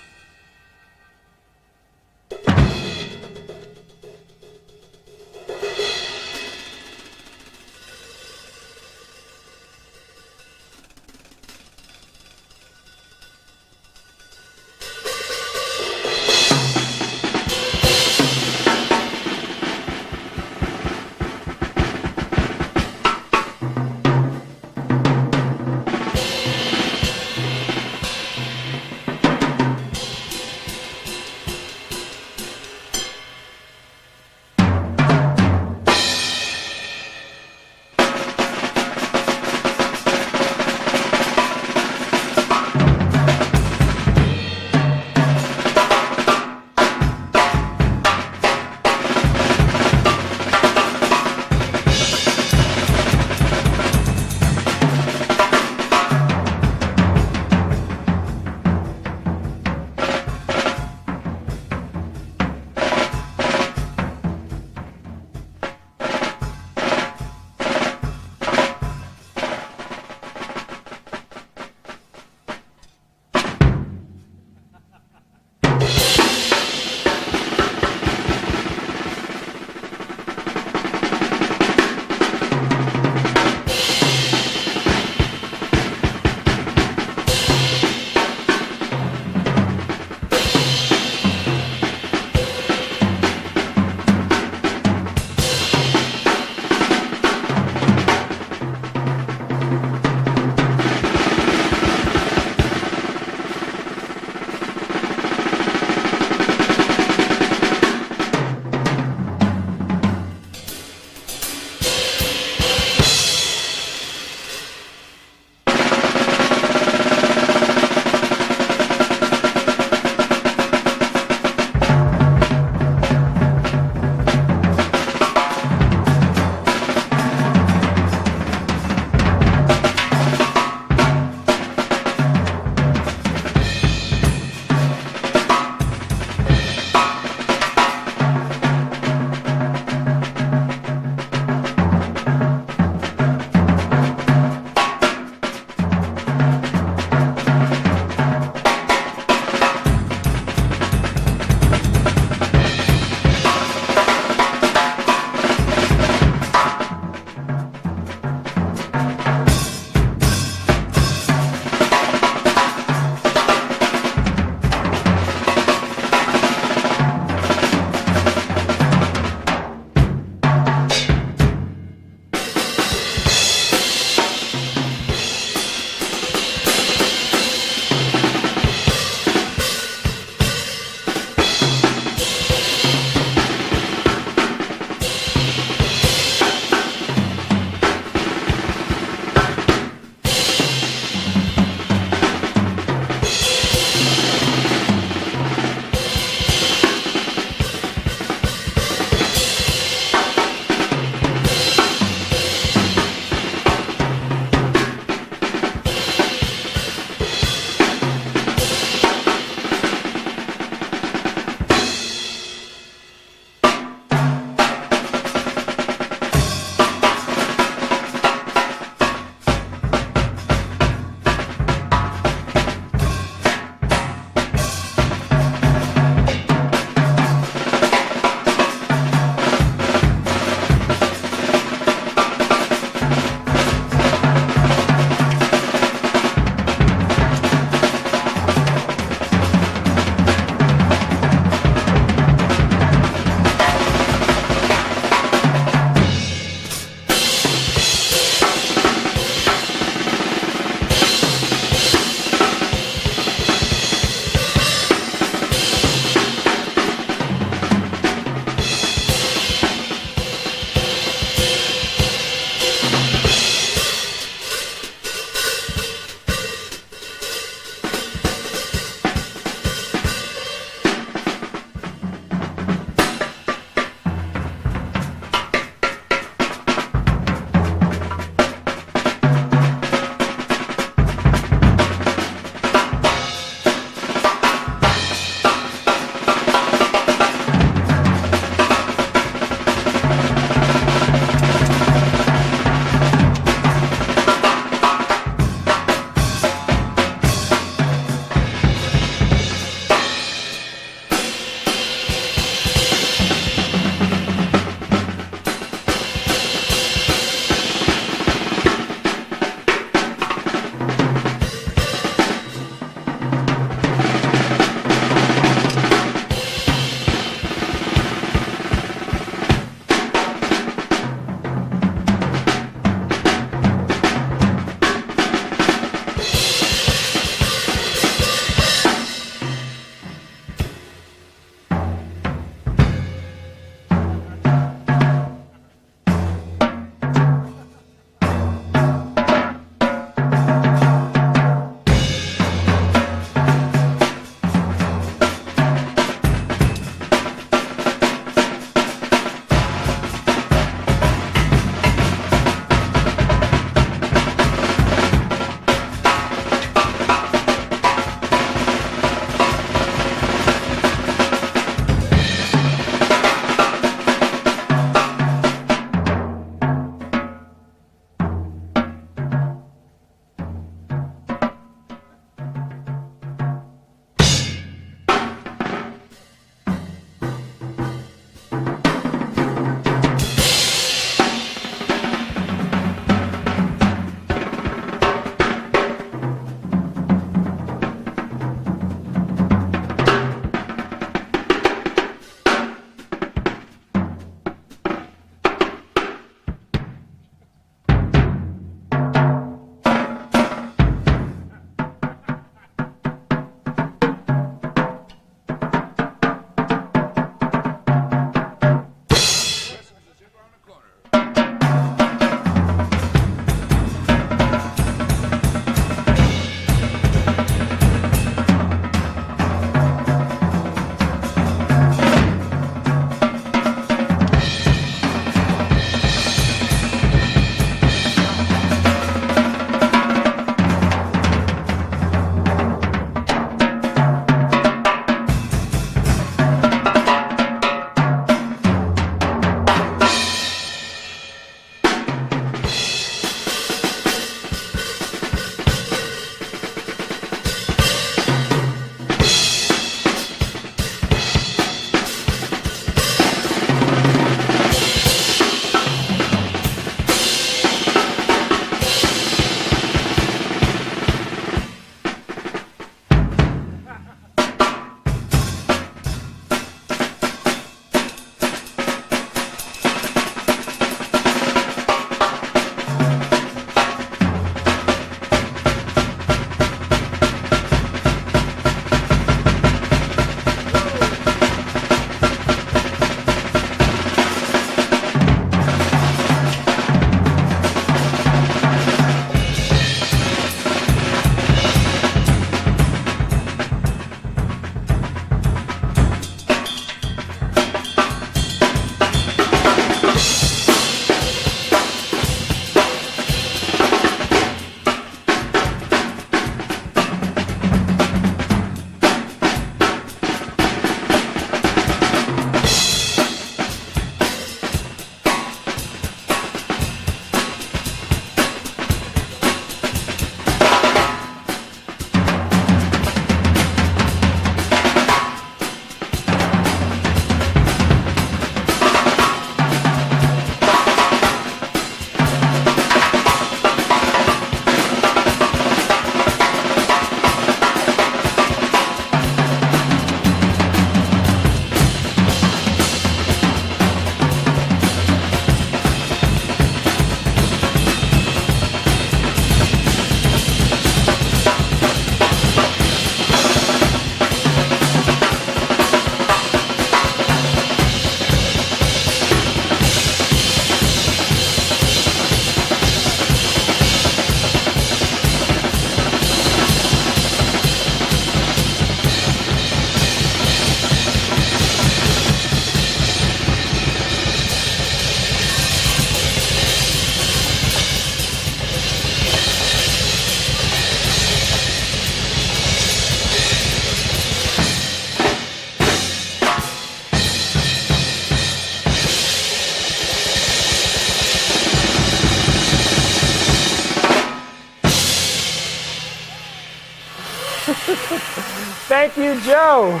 Thank you, Joe.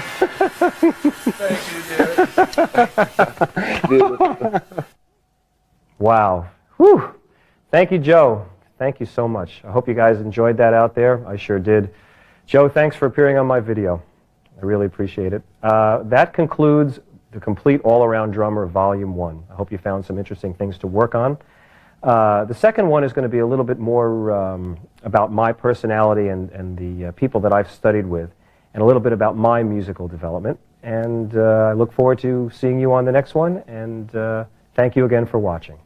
Thank you, Danny. Wow. Whew. Thank you, Joe. Thank you so much. I hope you guys enjoyed that out there. I sure did. Joe, thanks for appearing on my video. I really appreciate it. That concludes the Complete All-Around Drummer Volume 1. I hope you found some interesting things to work on. The second one is going to be a little bit more about my personality and the people that I've studied with, and a little bit about my musical development. And I look forward to seeing you on the next one, and thank you again for watching.